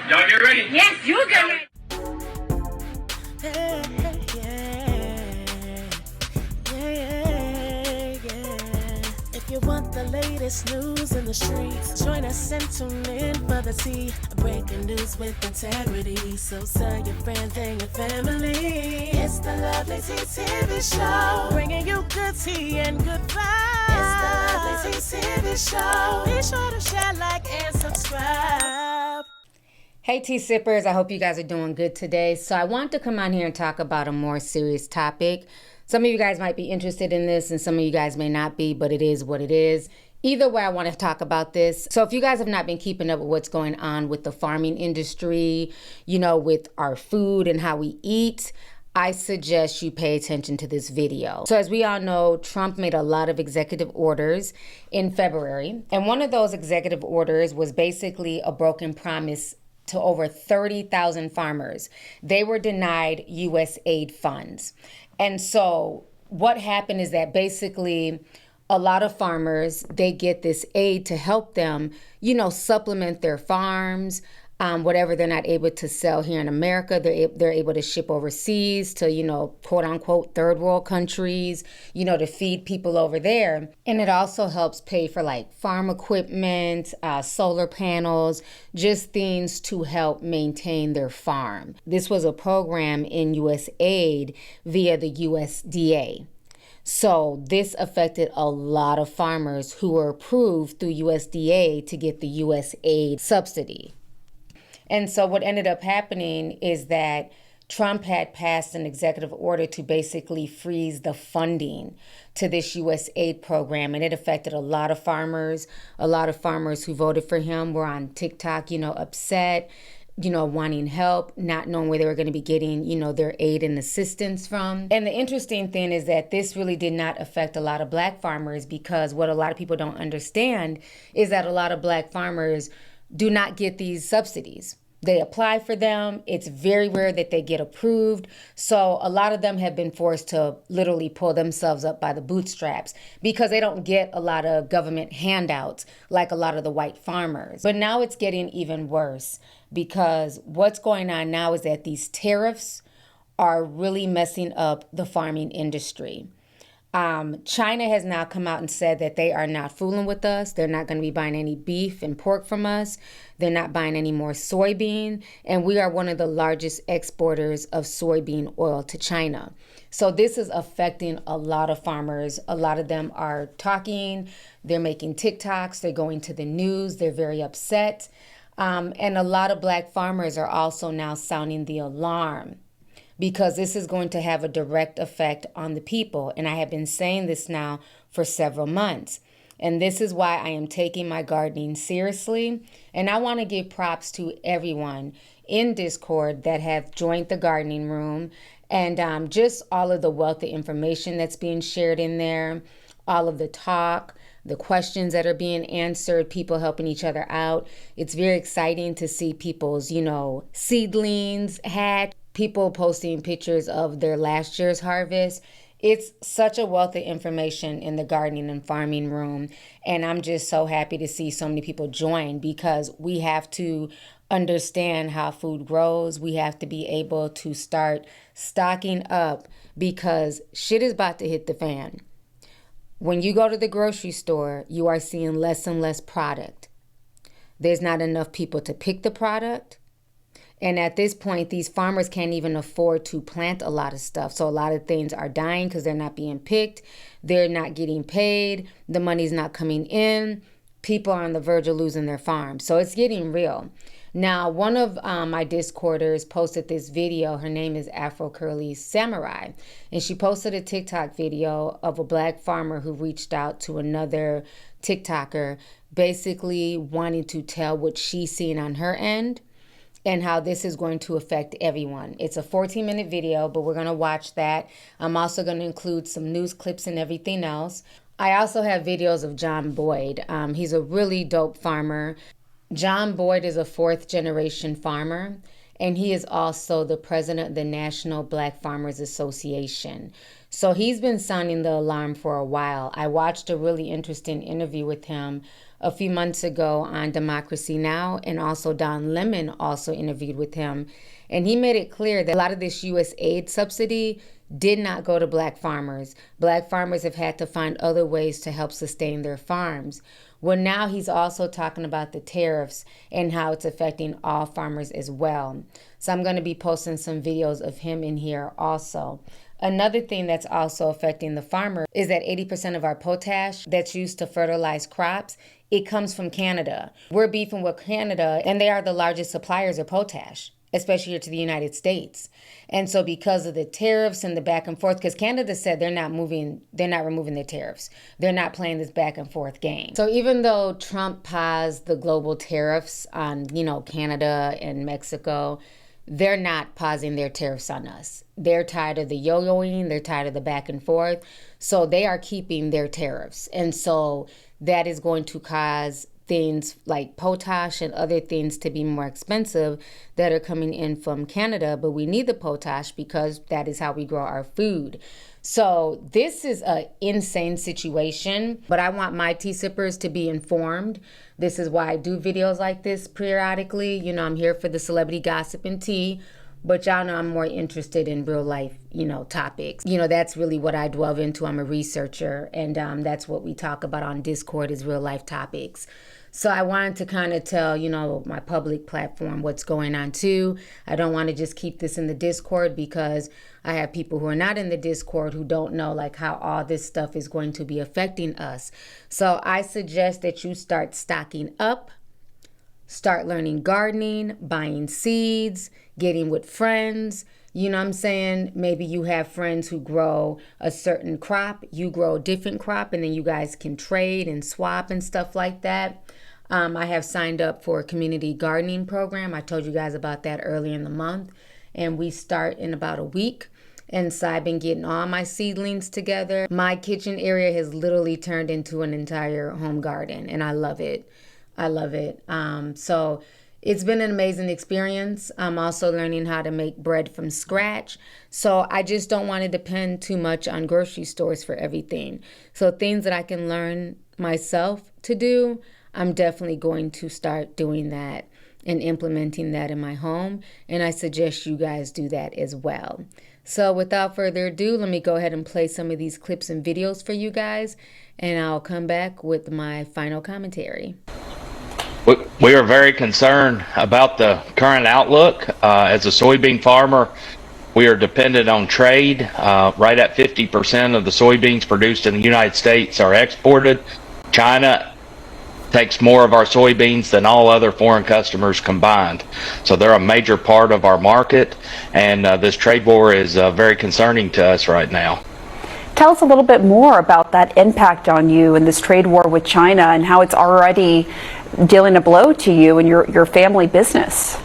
Y'all get ready? Yes, you get ready. If you want the latest news in the streets, join us and tune in for the tea. Breaking news with integrity. So tell your friends and your family. It's the Lovelyti TV show, bringing you good tea and good vibes. It's the Lovelyti TV show. Be sure to share, like, and subscribe. Hey tea sippers, I hope you guys are doing good today. So I want to come on here and talk about a more serious topic. Some of you guys might be interested in this and some of you guys may not be, but it is what it is. Either way, I want to talk about this. So if you guys have not been keeping up with what's going on with the farming industry, you know, with our food and how we eat, I suggest you pay attention to this video. So as we all know, Trump made a lot of executive orders in February. And one of those executive orders was basically a broken promise to over 30,000 farmers. They were denied U.S. aid funds. And so what happened is that basically a lot of farmers, they get this aid to help them, you know, supplement their farms, whatever they're not able to sell here in America, they're able to ship overseas to, you know, quote unquote, third world countries, you know, to feed people over there. And it also helps pay for like farm equipment, solar panels, just things to help maintain their farm. This was a program in U.S. aid via the USDA. So this affected a lot of farmers who were approved through USDA to get the U.S. aid subsidy. And so what ended up happening is that Trump had passed an executive order to basically freeze the funding to this U.S. aid program. And it affected a lot of farmers. A lot of farmers who voted for him were on TikTok, you know, upset, you know, wanting help, not knowing where they were going to be getting, you know, their aid and assistance from. And the interesting thing is that this really did not affect a lot of black farmers, because what a lot of people don't understand is that a lot of black farmers do not get these subsidies. They apply for them. It's very rare that they get approved. So a lot of them have been forced to literally pull themselves up by the bootstraps because they don't get a lot of government handouts like a lot of the white farmers. But now it's getting even worse, because what's going on now is that these tariffs are really messing up the farming industry. China has now come out and said that they are not fooling with us. They're not going to be buying any beef and pork from us. They're not buying any more soybean. And we are one of the largest exporters of soybean oil to China. So this is affecting a lot of farmers. A lot of them are talking. They're making TikToks. They're going to the news. They're very upset. And a lot of black farmers are also now sounding the alarm, because this is going to have a direct effect on the people. And I have been saying this now for several months. And this is why I am taking my gardening seriously. And I want to give props to everyone in Discord that have joined the gardening room, and just all of the wealth of information that's being shared in there, all of the talk, the questions that are being answered, people helping each other out. It's very exciting to see people's, you know, seedlings hatch, people posting pictures of their last year's harvest. It's such a wealth of information in the gardening and farming room. And I'm just so happy to see so many people join, because we have to understand how food grows. We have to be able to start stocking up, because shit is about to hit the fan. When you go to the grocery store, you are seeing less and less product. There's not enough people to pick the product. And at this point, these farmers can't even afford to plant a lot of stuff. So a lot of things are dying because they're not being picked. They're not getting paid. The money's not coming in. People are on the verge of losing their farms. So it's getting real. Now, one of my Discorders posted this video. Her name is Afro Curly Samurai. And she posted a TikTok video of a black farmer who reached out to another TikToker, basically wanting to tell what she's seeing on her end and how this is going to affect everyone. It's a 14-minute video, but we're going to watch that. I'm also going to include some news clips and everything else. I also have videos of John Boyd. He's a really dope farmer. John Boyd is a fourth-generation farmer, and he is also the president of the National Black Farmers Association. So he's been sounding the alarm for a while. I watched a really interesting interview with him a few months ago on Democracy Now! And also Don Lemon also interviewed with him. And he made it clear that a lot of this U.S. aid subsidy did not go to black farmers. Black farmers have had to find other ways to help sustain their farms. Well, now he's also talking about the tariffs and how it's affecting all farmers as well. So I'm going to be posting some videos of him in here also. Another thing that's also affecting the farmer is that 80% of our potash that's used to fertilize crops, it comes from Canada. We're beefing with Canada, and they are the largest suppliers of potash, especially here to the United States. And so because of the tariffs and the back and forth, because Canada said they're not removing their tariffs. They're not playing this back and forth game. So even though Trump paused the global tariffs on, Canada and Mexico, they're not pausing their tariffs on us. They're tired of the yo-yoing. They're tired of the back and forth. So they are keeping their tariffs. And so that is going to cause things like potash and other things to be more expensive that are coming in from Canada. But we need the potash because that is how we grow our food. So this is an insane situation, but I want my tea sippers to be informed. This is why I do videos like this periodically. I'm here for the celebrity gossip and tea, but y'all know I'm more interested in real life, topics. That's really what I delve into. I'm a researcher, and that's what we talk about on Discord is real life topics. So I wanted to kind of tell, my public platform what's going on too. I don't want to just keep this in the Discord because I have people who are not in the Discord who don't know how all this stuff is going to be affecting us. So I suggest that you start stocking up, start learning gardening, buying seeds, getting with friends. You know what I'm saying? Maybe you have friends who grow a certain crop, you grow a different crop, and then you guys can trade and swap and stuff like that. I have signed up for a community gardening program. I told you guys about that earlier in the month, and we start in about a week. And so I've been getting all my seedlings together. My kitchen area has literally turned into an entire home garden, and I love it. I love it. So it's been an amazing experience. I'm also learning how to make bread from scratch. So I just don't want to depend too much on grocery stores for everything. So things that I can learn myself to do, I'm definitely going to start doing that and implementing that in my home. And I suggest you guys do that as well. So without further ado, let me go ahead and play some of these clips and videos for you guys, and I'll come back with my final commentary. We are very concerned about the current outlook. As a soybean farmer, we are dependent on trade. Right at 50% of the soybeans produced in the United States are exported. China takes more of our soybeans than all other foreign customers combined. So they're a major part of our market, and this trade war is very concerning to us right now. Tell us a little bit more about that impact on you and this trade war with China and how it's already dealing a blow to you and your family business.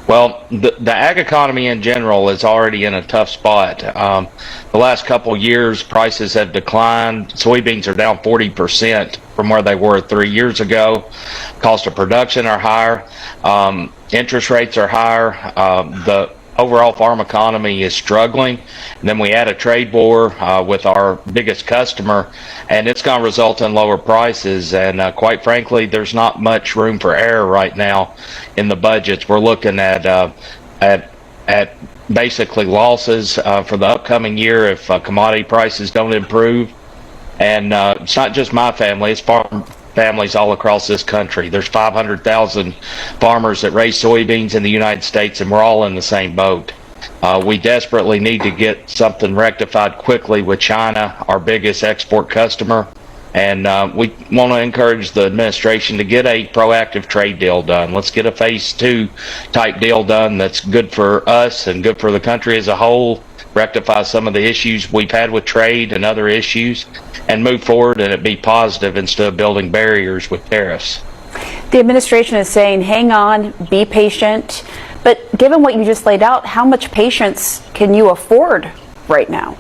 Well, the ag economy in general is already in a tough spot. The last couple years, prices have declined. Soybeans are down 40% from where they were 3 years ago. Cost of production are higher. Interest rates are higher. The overall farm economy is struggling. And then we had a trade war with our biggest customer, and it's going to result in lower prices. And quite frankly, there's not much room for error right now in the budgets. We're looking at basically losses for the upcoming year if commodity prices don't improve. And it's not just my family; it's farm families all across this country. There's 500,000 farmers that raise soybeans in the United States, and we're all in the same boat. We desperately need to get something rectified quickly with China, our biggest export customer, and we want to encourage the administration to get a proactive trade deal done. Let's get a phase 2 type deal done that's good for us and good for the country as a whole, rectify some of the issues we've had with trade and other issues, and move forward and it be positive instead of building barriers with tariffs. The administration is saying, hang on, be patient. But given what you just laid out, how much patience can you afford right now?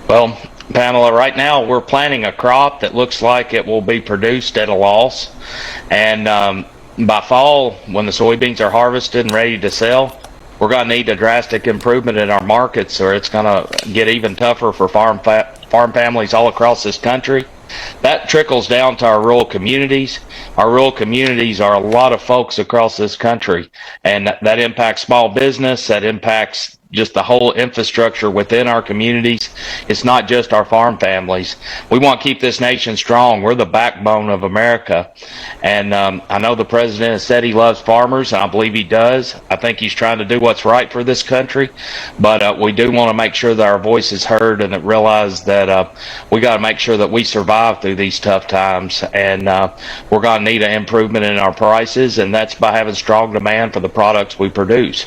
Well, Pamela, right now we're planting a crop that looks like it will be produced at a loss. And by fall, when the soybeans are harvested and ready to sell, we're going to need a drastic improvement in our markets, or it's going to get even tougher for farm families all across this country. that trickles down to our rural communities. Our rural communities are a lot of folks across this country, and that impacts small business, that impacts just the whole infrastructure within our communities. It's not just our farm families. We want to keep this nation strong. We're the backbone of America. And I know the president has said he loves farmers, and I believe he does. I think he's trying to do what's right for this country. But we do want to make sure that our voice is heard and that realize that we got to make sure that we survive through these tough times. And we're going to need an improvement in our prices, and that's by having strong demand for the products we produce.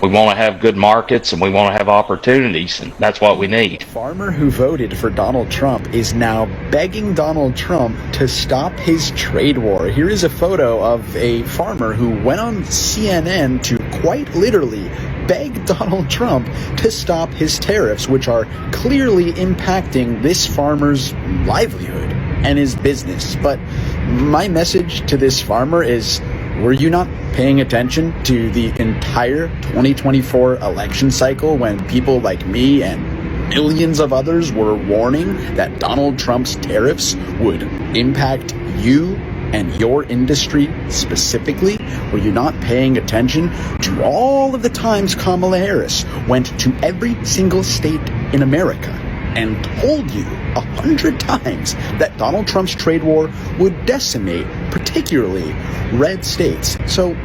We want to have good markets and we want to have opportunities, and that's what we need. A farmer who voted for Donald Trump is now begging Donald Trump to stop his trade war. Here is a photo of a farmer who went on CNN to quite literally beg Donald Trump to stop his tariffs, which are clearly impacting this farmer's livelihood and his business. But my message to this farmer is, were you not paying attention to the entire 2024 election cycle when people like me and millions of others were warning that Donald Trump's tariffs would impact you and your industry specifically? Were you not paying attention to all of the times Kamala Harris went to every single state in America and told you 100 times that Donald Trump's trade war would decimate particularly red states? So,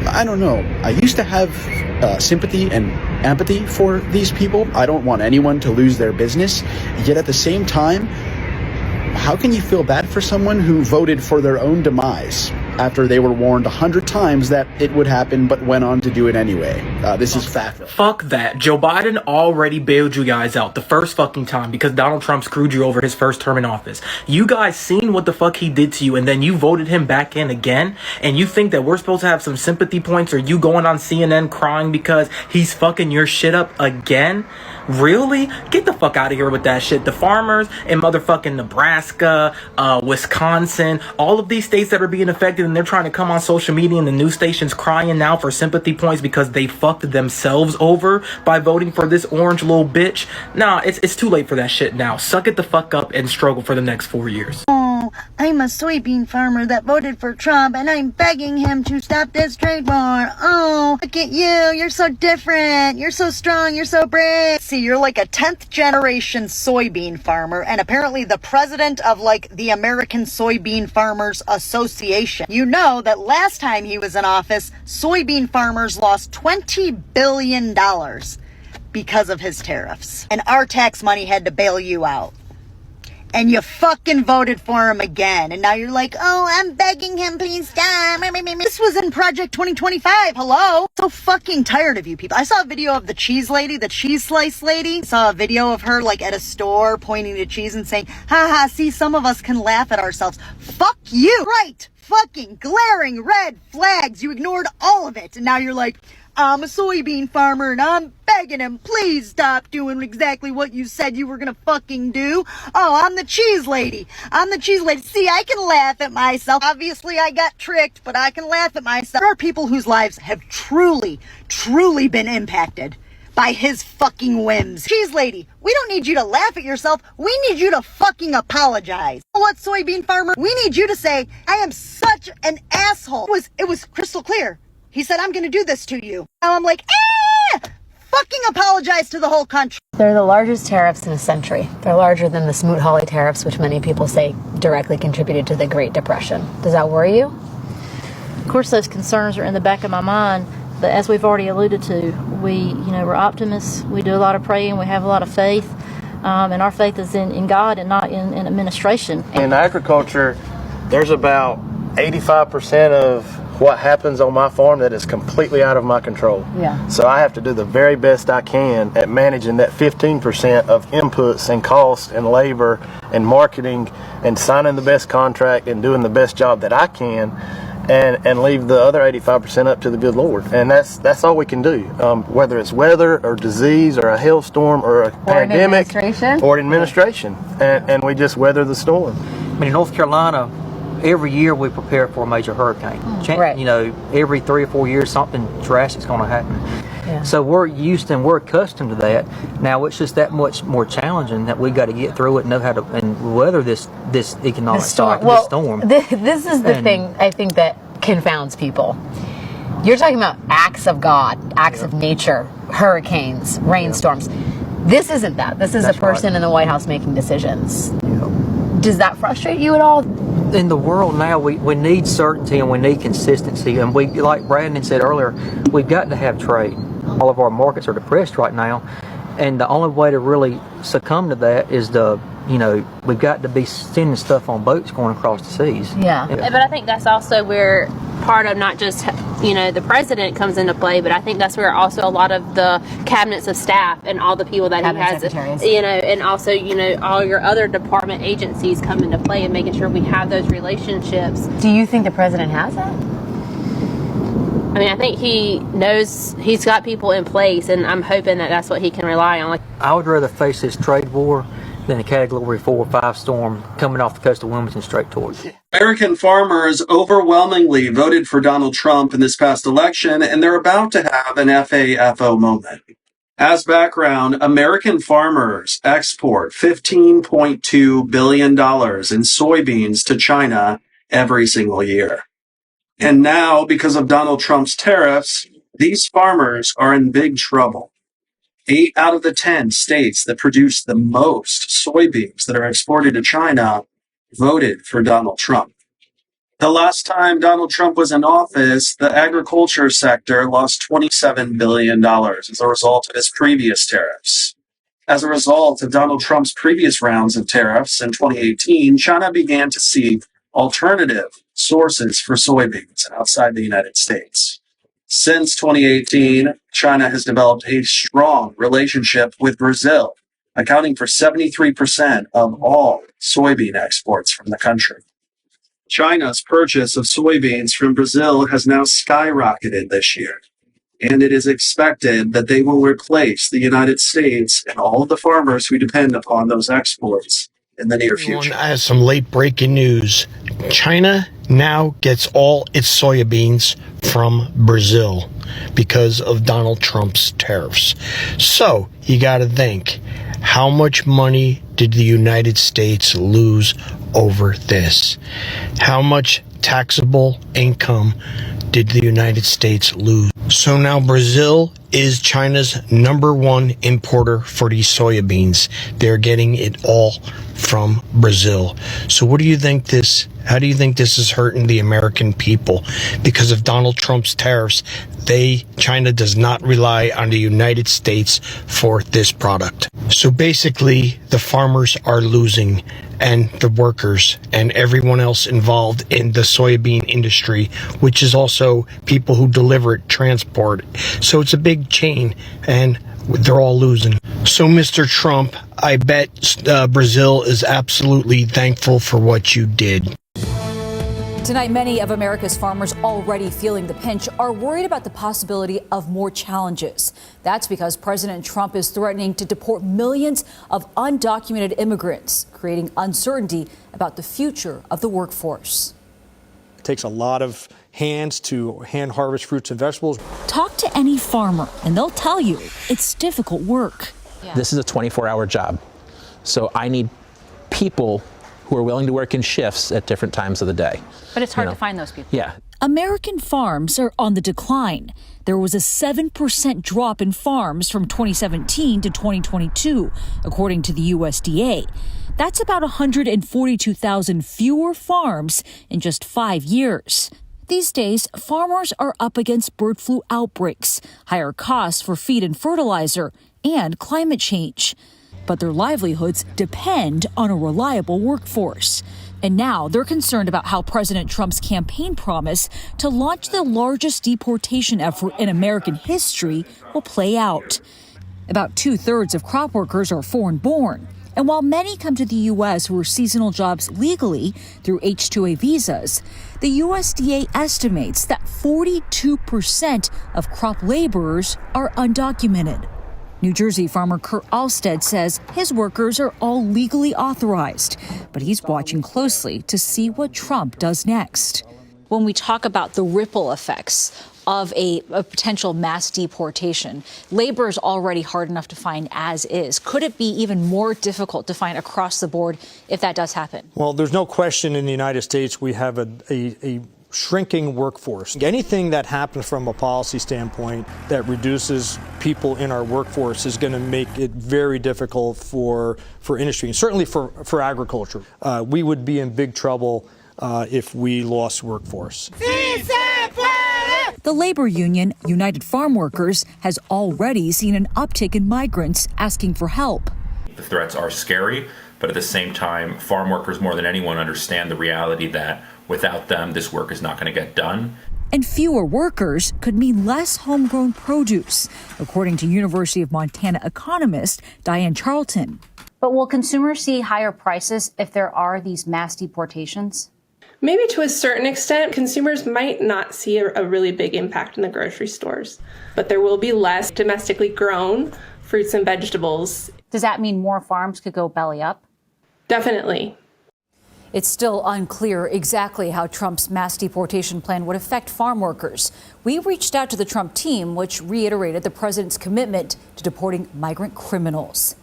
I don't know. I used to have sympathy and empathy for these people. I don't want anyone to lose their business. Yet at the same time, how can you feel bad for someone who voted for their own demise after they were warned 100 times that it would happen but went on to do it anyway? This is FAFO. Fuck that. Joe Biden already bailed you guys out the first fucking time because Donald Trump screwed you over his first term in office. You guys seen what the fuck he did to you, and then you voted him back in again, and you think that we're supposed to have some sympathy points, or you going on CNN crying because he's fucking your shit up again? Really? Get the fuck out of here with that shit. The farmers in motherfucking Nebraska, Wisconsin, all of these states that are being affected, and they're trying to come on social media and the news stations crying now for sympathy points because they fucked themselves over by voting for this orange little bitch. Nah, it's too late for that shit now. Suck it the fuck up and struggle for the next 4 years. I'm a soybean farmer that voted for Trump, and I'm begging him to stop this trade war. Oh, look at you. You're so different. You're so strong. You're so brave. See, you're like a 10th generation soybean farmer, and apparently the president of like the American Soybean Farmers Association. You know that last time he was in office, soybean farmers lost $20 billion because of his tariffs. And our tax money had to bail you out. And you fucking voted for him again. And now you're like, oh, I'm begging him, please stop. This was in Project 2025. Hello? So fucking tired of you people. I saw a video of the cheese lady, the cheese slice lady. I saw a video of her like at a store pointing to cheese and saying, haha, see, some of us can laugh at ourselves. Fuck you. Right. Fucking glaring red flags. You ignored all of it. And now you're like, I'm a soybean farmer and I'm begging him, please stop doing exactly what you said you were gonna fucking do. Oh, I'm the cheese lady. I'm the cheese lady. See, I can laugh at myself. Obviously, I got tricked, but I can laugh at myself. There are people whose lives have truly, truly been impacted by his fucking whims. Cheese lady, we don't need you to laugh at yourself. We need you to fucking apologize. What, soybean farmer? We need you to say, I am such an asshole. It was crystal clear. He said, I'm going to do this to you. Now I'm like, fucking apologize to the whole country. They're the largest tariffs in a century. They're larger than the Smoot-Hawley tariffs, which many people say directly contributed to the Great Depression. Does that worry you? Of course, those concerns are in the back of my mind. But as we've already alluded to, we're optimists. We do a lot of praying. We have a lot of faith. And our faith is in God and not in administration. In agriculture, there's about 85% of what happens on my farm that is completely out of my control. Yeah. So I have to do the very best I can at managing that 15% of inputs and costs and labor and marketing and signing the best contract and doing the best job that I can, and leave the other 85% up to the good Lord. And that's all we can do. Whether it's weather or disease or a hailstorm or a pandemic or administration. And we just weather the storm. I mean, in North Carolina, every year we prepare for a major hurricane. Right. You know, every 3 or 4 years something drastic's going to happen. Yeah. So we're used and we're accustomed to that. Now it's just that much more challenging that we got to get through it, know how to and weather this economic cycle, this storm. This is the thing I think that confounds people. You're talking about acts of God, acts of nature, hurricanes, rainstorms. This isn't that. This is a person in the White House making decisions. Does that frustrate you at all? In the world now, we need certainty and we need consistency. And we, like Brandon said earlier, we've got to have trade. All of our markets are depressed right now. And the only way to really succumb to that is we've got to be sending stuff on boats going across the seas. Yeah. But I think that's also where part of not just, the president comes into play, but I think that's where also a lot of the cabinets of staff and all the people that Cabinet he has, secretaries. and also, all your other department agencies come into play and making sure we have those relationships. Do you think the president has that? I mean, I think he knows he's got people in place, and I'm hoping that that's what he can rely on. I would rather face this trade war than a Category 4 or 5 storm coming off the coast of Wilmington straight towards it. American farmers overwhelmingly voted for Donald Trump in this past election, and they're about to have an FAFO moment. As background, American farmers export $15.2 billion in soybeans to China every single year. And now, because of Donald Trump's tariffs, these farmers are in big trouble. 8 out of the 10 states that produce the most soybeans that are exported to China voted for Donald Trump. The last time Donald Trump was in office, the agriculture sector lost $27 billion as a result of his previous tariffs. As a result of Donald Trump's previous rounds of tariffs in 2018, China began to seek alternative sources for soybeans outside the United States. Since 2018, China has developed a strong relationship with Brazil, accounting for 73% of all soybean exports from the country. China's purchase of soybeans from Brazil has now skyrocketed this year, and it is expected that they will replace the United States and all of the farmers who depend upon those exports in the near future. I have some late breaking news. China now gets all its soybeans from Brazil because of Donald Trump's tariffs. So you got to think, how much money did the United States lose over this? How much taxable income did the United States lose? So now Brazil is China's #1 importer for these soybeans. They're getting it all from Brazil. So how do you think this is hurting the American people? Because of Donald Trump's tariffs, China does not rely on the United States for this product. So basically, the farmers are losing, and the workers and everyone else involved in the soybean industry, which is also people who deliver it, transport it. So it's a big chain, and they're all losing. So, Mr. Trump, I bet Brazil is absolutely thankful for what you did. Tonight, many of America's farmers already feeling the pinch are worried about the possibility of more challenges. That's because President Trump is threatening to deport millions of undocumented immigrants, creating uncertainty about the future of the workforce. It takes a lot of hands to hand harvest fruits and vegetables. Talk to any farmer and they'll tell you it's difficult work. Yeah. This is a 24-hour job. So I need people who are willing to work in shifts at different times of the day. But it's hard to find those people. Yeah. American farms are on the decline. There was a 7% drop in farms from 2017 to 2022, according to the USDA. That's about 142,000 fewer farms in just 5 years. These days, farmers are up against bird flu outbreaks, higher costs for feed and fertilizer, and climate change. But their livelihoods depend on a reliable workforce. And now they're concerned about how President Trump's campaign promise to launch the largest deportation effort in American history will play out. About 2/3 of crop workers are foreign-born. And while many come to the U.S. who are seasonal jobs legally through H-2A visas, the USDA estimates that 42% of crop laborers are undocumented. New Jersey farmer Kurt Alstead says his workers are all legally authorized, but he's watching closely to see what Trump does next. when we talk about the ripple effects of a potential mass deportation. Labor is already hard enough to find as is. Could it be even more difficult to find across the board if that does happen? Well, there's no question in the United States we have a shrinking workforce. Anything that happens from a policy standpoint that reduces people in our workforce is going to make it very difficult for industry, and certainly for agriculture. We would be in big trouble if we lost workforce. The labor union, United Farm Workers, has already seen an uptick in migrants asking for help. The threats are scary, but at the same time, farm workers more than anyone understand the reality that without them, this work is not going to get done. And fewer workers could mean less homegrown produce, according to University of Montana economist Diane Charlton. But will consumers see higher prices if there are these mass deportations? Maybe to a certain extent, consumers might not see a really big impact in the grocery stores, but there will be less domestically grown fruits and vegetables. Does that mean more farms could go belly up? Definitely. It's still unclear exactly how Trump's mass deportation plan would affect farm workers. We reached out to the Trump team, which reiterated the president's commitment to deporting migrant criminals.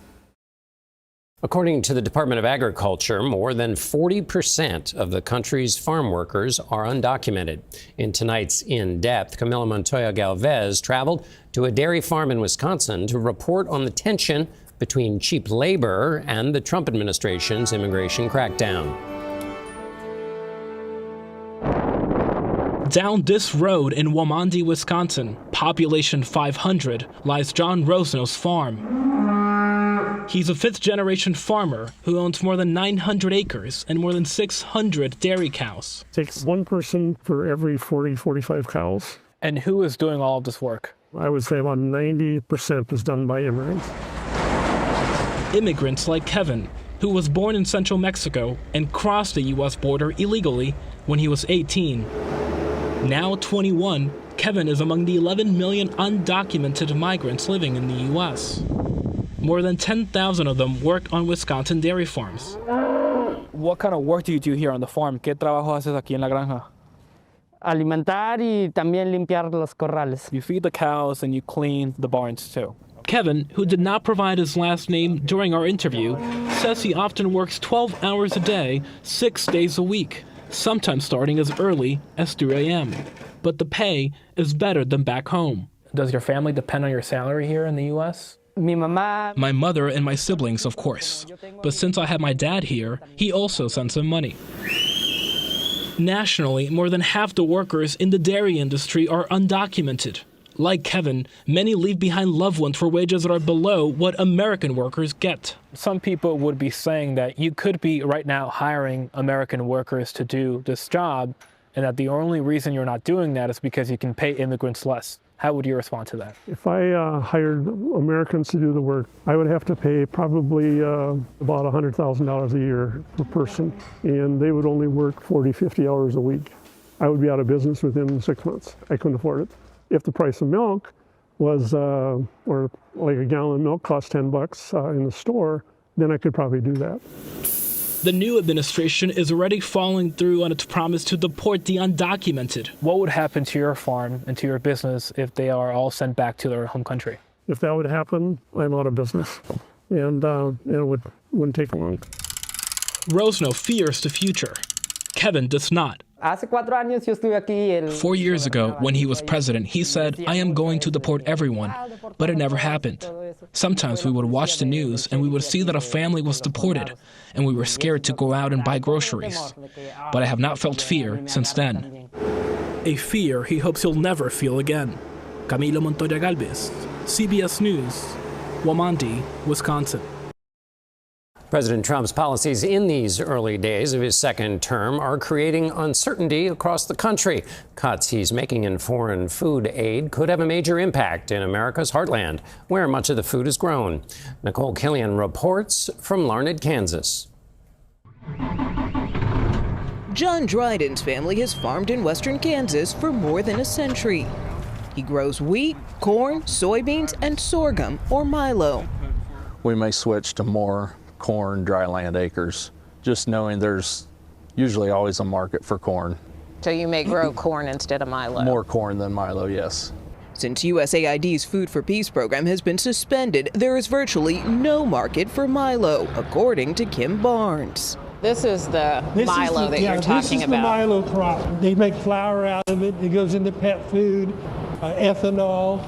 According to the Department of Agriculture, more than 40% of the country's farm workers are undocumented. In tonight's In Depth, Camila Montoya Galvez traveled to a dairy farm in Wisconsin to report on the tension between cheap labor and the Trump administration's immigration crackdown. Down this road in Wamandi, Wisconsin, population 500, lies John Rosno's farm. He's a fifth-generation farmer who owns more than 900 acres and more than 600 dairy cows. It takes one person for every 40, 45 cows. And who is doing all of this work? I would say about 90% is done by immigrants. Immigrants like Kevin, who was born in central Mexico and crossed the U.S. border illegally when he was 18. Now 21, Kevin is among the 11 million undocumented migrants living in the U.S. More than 10,000 of them work on Wisconsin dairy farms. What kind of work do you do here on the farm? ¿Qué trabajo haces aquí en la granja? Alimentar y también limpiar los corrales. You feed the cows and you clean the barns too. Kevin, who did not provide his last name during our interview, says he often works 12 hours a day, 6 days a week, sometimes starting as early as 3 a.m. But the pay is better than back home. Does your family depend on your salary here in the U.S.? My mother and my siblings, of course. But since I have my dad here, he also sends some money. Nationally, more than half the workers in the dairy industry are undocumented. Like Kevin, many leave behind loved ones for wages that are below what American workers get. Some people would be saying that you could be right now hiring American workers to do this job, and that the only reason you're not doing that is because you can pay immigrants less. How would you respond to that? If I hired Americans to do the work, I would have to pay probably about $100,000 a year per person, and they would only work 40, 50 hours a week. I would be out of business within 6 months. I couldn't afford it. If the price of milk was, or like a gallon of milk cost $10 in the store, then I could probably do that. The new administration is already following through on its promise to deport the undocumented. What would happen to your farm and to your business if they are all sent back to their home country? If that would happen, I'm out of business, and it wouldn't take long. Rosno fears the future. Kevin does not. 4 years ago, when he was president, he said, "I am going to deport everyone," but it never happened. Sometimes we would watch the news and we would see that a family was deported, and we were scared to go out and buy groceries. But I have not felt fear since then. A fear he hopes he'll never feel again. Camila Montoya Galvez, CBS News, Wamandi, Wisconsin. President Trump's policies in these early days of his second term are creating uncertainty across the country. Cuts he's making in foreign food aid could have a major impact in America's heartland, where much of the food is grown. Nicole Killian reports from Larned, Kansas. John Dryden's family has farmed in western Kansas for more than a century. He grows wheat, corn, soybeans, and sorghum, or milo. We may switch to more corn, dry land acres, just knowing there's usually always a market for corn. So you may grow corn instead of milo? More corn than milo, yes. Since USAID's Food for Peace program has been suspended, there is virtually no market for milo, according to Kim Barnes. This is the milo that you're talking This is about. the milo crop. They make flour out of it. It goes into pet food, ethanol.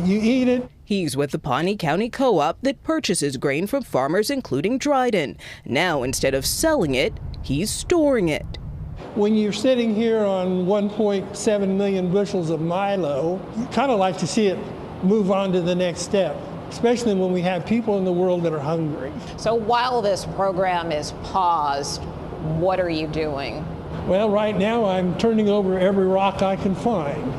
You eat it. He's with the Pawnee County Co-op that purchases grain from farmers, including Dryden. Now, instead of selling it, he's storing it. When you're sitting here on 1.7 million bushels of milo, you kind of like to see it move on to the next step, especially when we have people in the world that are hungry. So while this program is paused, what are you doing? Well, right now I'm turning over every rock I can find.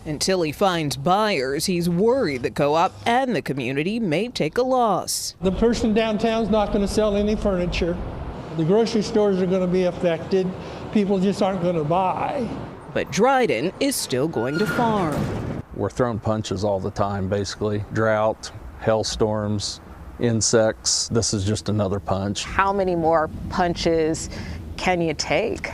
Until he finds buyers, he's worried the co-op and the community may take a loss. The person downtown's not going to sell any furniture. The grocery stores are going to be affected. People just aren't going to buy. But Dryden is still going to farm. We're throwing punches all the time, basically. Drought, hailstorms, insects. This is just another punch. How many more punches can you take?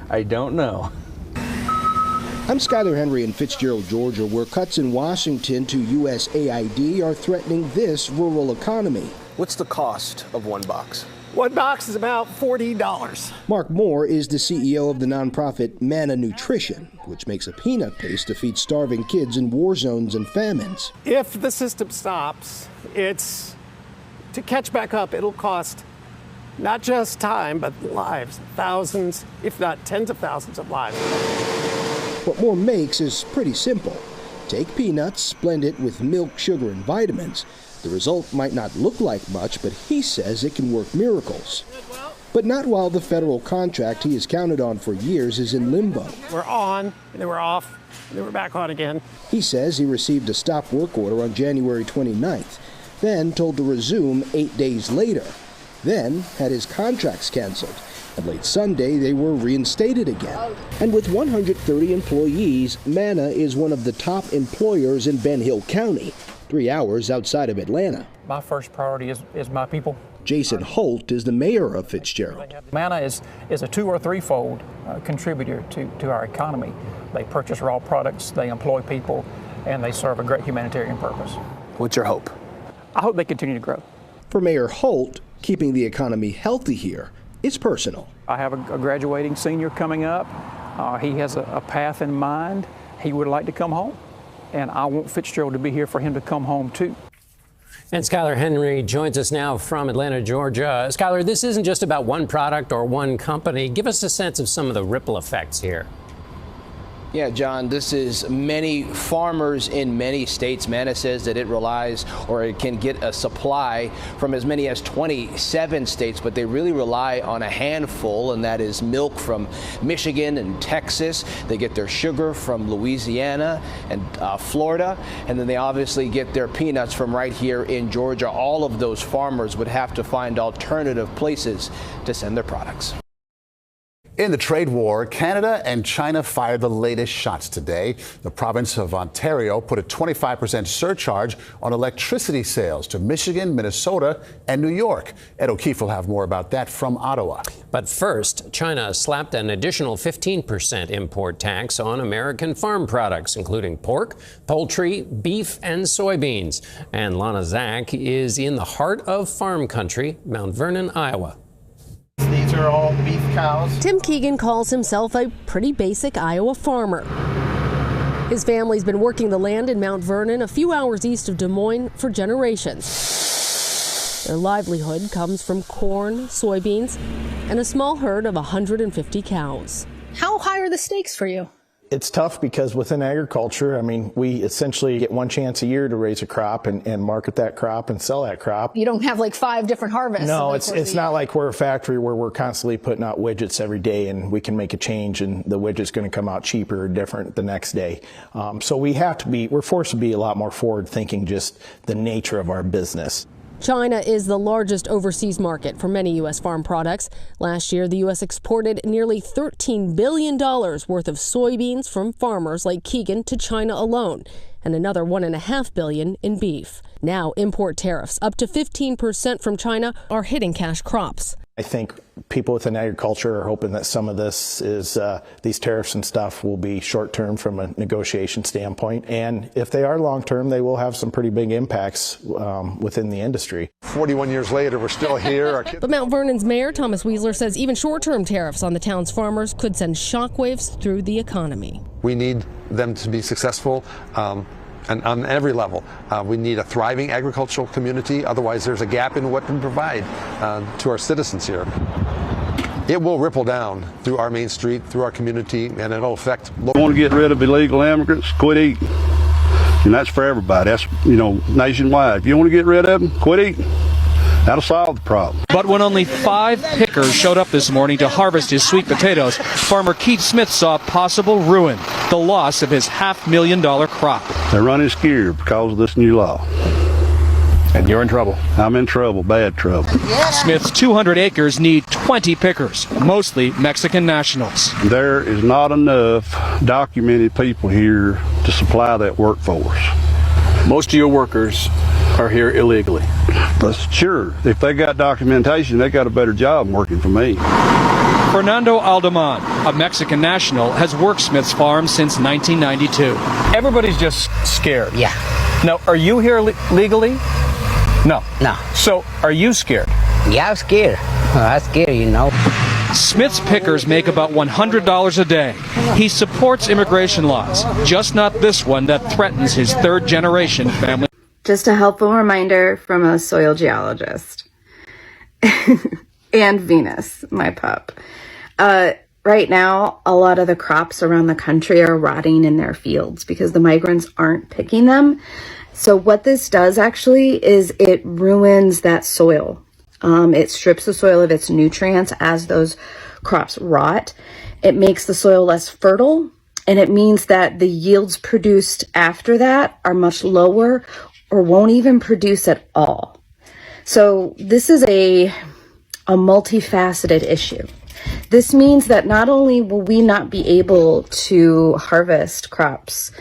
I don't know. I'm Skylar Henry in Fitzgerald, Georgia, where cuts in Washington to USAID are threatening this rural economy. What's the cost of one box? One box is about $40. Mark Moore is the CEO of the nonprofit Manna Nutrition, which makes a peanut paste to feed starving kids in war zones and famines. If the system stops, it's to catch back up, it'll cost not just time, but lives, thousands, if not tens of thousands of lives. What Moore makes is pretty simple. Take peanuts, blend it with milk, sugar, and vitamins. The result might not look like much, but he says it can work miracles. But not while the federal contract he has counted on for years is in limbo. We're on, and then we're off, and then we're back on again. He says he received a stop work order on January 29th, then told to resume 8 days later, then had his contracts canceled. And late Sunday, they were reinstated again. And with 130 employees, Manna is one of the top employers in Ben Hill County, 3 hours outside of Atlanta. My first priority is my people. Jason Holt is the mayor of Fitzgerald. Manna is a 2- or 3-fold contributor to our economy. They purchase raw products, they employ people, and they serve a great humanitarian purpose. What's your hope? I hope they continue to grow. For Mayor Holt, keeping the economy healthy here is personal. I have a graduating senior coming up. He has a path in mind. He would like to come home, and I want Fitzgerald to be here for him to come home too. And Skylar Henry joins us now from Atlanta, Georgia. Skylar, this isn't just about one product or one company. Give us a sense of some of the ripple effects here. Yeah, John, this is many farmers in many states. Manna says that it relies or it can get a supply from as many as 27 states, but they really rely on a handful, and that is milk from Michigan and Texas. They get their sugar from Louisiana and Florida, and then they obviously get their peanuts from right here in Georgia. All of those farmers would have to find alternative places to send their products. In the trade war, Canada and China fired the latest shots today. The province of Ontario put a 25% surcharge on electricity sales to Michigan, Minnesota, and New York. Ed O'Keefe will have more about that from Ottawa. But first, China slapped an additional 15% import tax on American farm products, including pork, poultry, beef, and soybeans. And Lana Zach is in the heart of farm country, Mount Vernon, Iowa. These are all beef cows. Tim Keegan calls himself a pretty basic Iowa farmer. His family's been working the land in Mount Vernon, a few hours east of Des Moines, for generations. Their livelihood comes from corn, soybeans, and a small herd of 150 cows. How high are the stakes for you? It's tough because within agriculture, I mean, we essentially get one chance a year to raise a crop and market that crop and sell that crop. You don't have like 5 different harvests. No, it's not like we're a factory where we're constantly putting out widgets every day and we can make a change and the widget's going to come out cheaper or different the next day. So we're forced to be a lot more forward thinking, just the nature of our business. China is the largest overseas market for many U.S. farm products. Last year, the U.S. exported nearly $13 billion worth of soybeans from farmers like Keegan to China alone, and another $1.5 billion in beef. Now, import tariffs up to 15% from China are hitting cash crops. I think people within agriculture are hoping that some of this is these tariffs and stuff will be short term from a negotiation standpoint. And if they are long term, they will have some pretty big impacts within the industry. 41 years later, we're still here. But Mount Vernon's mayor, Thomas Weasler, says even short-term tariffs on the town's farmers could send shockwaves through the economy. We need them to be successful. And on every level, we need a thriving agricultural community. Otherwise, there's a gap in what we provide to our citizens here. It will ripple down through our main street, through our community, and it'll affect. We want to get rid of illegal immigrants, quit eating. And that's for everybody. That's, nationwide. If you want to get rid of them, quit eating. That'll solve the problem. But when only 5 pickers showed up this morning to harvest his sweet potatoes, farmer Keith Smith saw possible ruin, the loss of his $500,000 crop. They're running scared because of this new law. And you're in trouble. I'm in trouble, bad trouble. Smith's 200 acres need 20 pickers, mostly Mexican nationals. There is not enough documented people here to supply that workforce. Most of your workers are here illegally. But sure, if they got documentation, they got a better job working for me. Fernando Aldeman, a Mexican national, has worked Smith's farm since 1992. Everybody's just scared. Yeah. Now, are you here legally? No. No. So, are you scared? Yeah, I'm scared. I'm scared, Smith's pickers make about $100 a day. He supports immigration laws, just not this one that threatens his third-generation family. Just a helpful reminder from a soil geologist. And Venus, my pup. Right now, a lot of the crops around the country are rotting in their fields because the migrants aren't picking them. So what this does actually is it ruins that soil. It strips the soil of its nutrients as those crops rot. It makes the soil less fertile, and it means that the yields produced after that are much lower or won't even produce at all. So this is a multifaceted issue. This means that not only will we not be able to harvest crops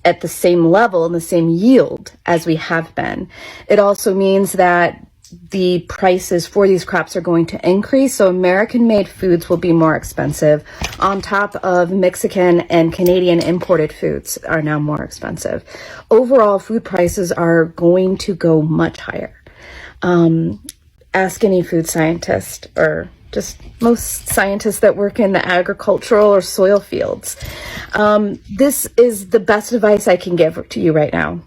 at the same level and the same yield as we have been, it also means that the prices for these crops are going to increase. So American-made foods will be more expensive on top of Mexican and Canadian imported foods are now more expensive. Overall, food prices are going to go much higher. Ask any food scientist or just most scientists that work in the agricultural or soil fields. This is the best advice I can give to you right now.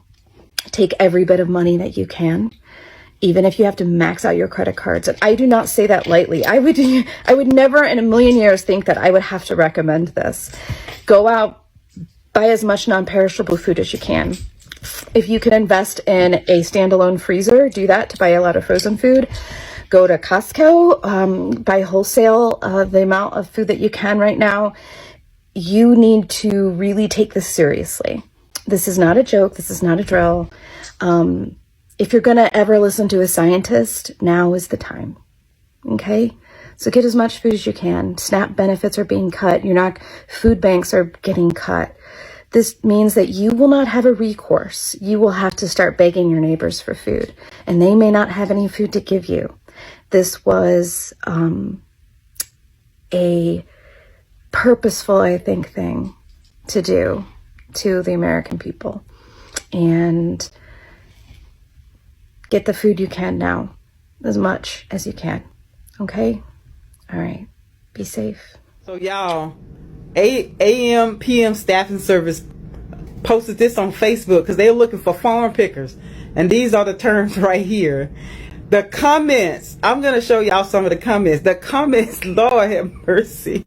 Take every bit of money that you can, even if you have to max out your credit cards. And I do not say that lightly. I would never in a million years think that I would have to recommend this. Go out, buy as much non-perishable food as you can. If you can invest in a standalone freezer, do that to buy a lot of frozen food. Go to Costco, buy wholesale the amount of food that you can right now. You need to really take this seriously. This is not a joke. This is not a drill. If you're going to ever listen to a scientist, now is the time. Okay? So get as much food as you can. SNAP benefits are being cut. Food banks are getting cut. This means that you will not have a recourse. You will have to start begging your neighbors for food, and they may not have any food to give you. This was a purposeful, I think, thing to do to the American people. And get the food you can now, as much as you can. Okay? All right. Be safe. So y'all, AM, PM staffing service posted this on Facebook because they were looking for farm pickers. And these are the terms right here. The comments, I'm going to show y'all some of the comments. The comments, Lord have mercy.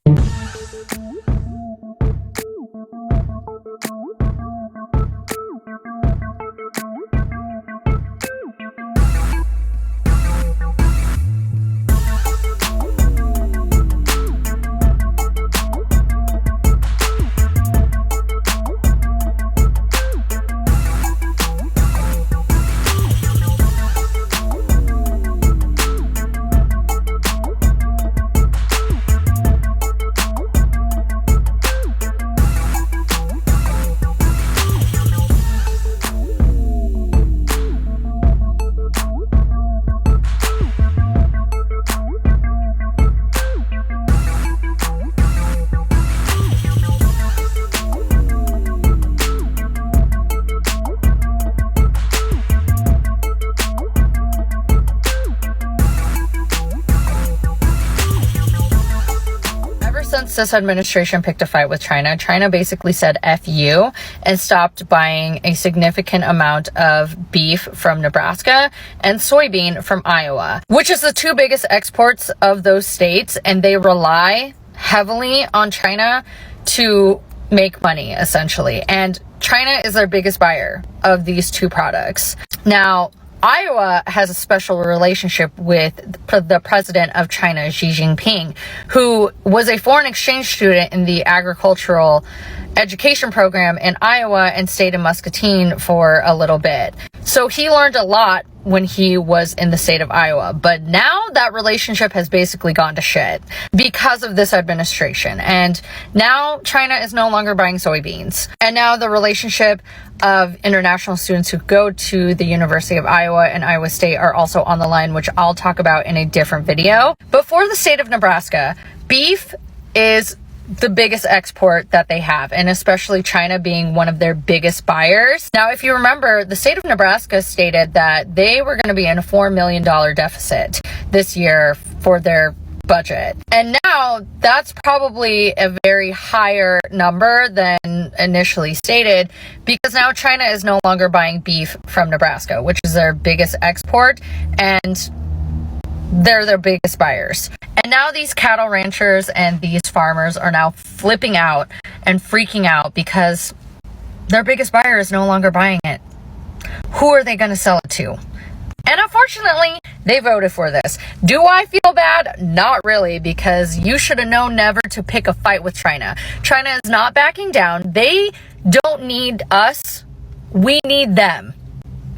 Once this administration picked a fight with China, China basically said F you and stopped buying a significant amount of beef from Nebraska and soybean from Iowa, which is the two biggest exports of those states, and they rely heavily on China to make money, essentially. And China is their biggest buyer of these two products. Now, Iowa has a special relationship with the president of China, Xi Jinping, who was a foreign exchange student in the agricultural education program in Iowa and stayed in Muscatine for a little bit. So he learned a lot when he was in the state of Iowa. But now that relationship has basically gone to shit because of this administration. And now China is no longer buying soybeans. And now the relationship of international students who go to the University of Iowa and Iowa State are also on the line, which I'll talk about in a different video. But for the state of Nebraska, beef is the biggest export that they have, and especially China being one of their biggest buyers. Now, if you remember, the state of Nebraska stated that they were going to be in a $4 million deficit this year for their budget. And now that's probably a very higher number than initially stated, because now China is no longer buying beef from Nebraska, which is their biggest export, and they're their biggest buyers. And now these cattle ranchers and these farmers are now flipping out and freaking out because their biggest buyer is no longer buying it. Who are they going to sell it to? And unfortunately, they voted for this. Do I feel bad? Not really, because you should have known never to pick a fight with China. China is not backing down. They don't need us. We need them.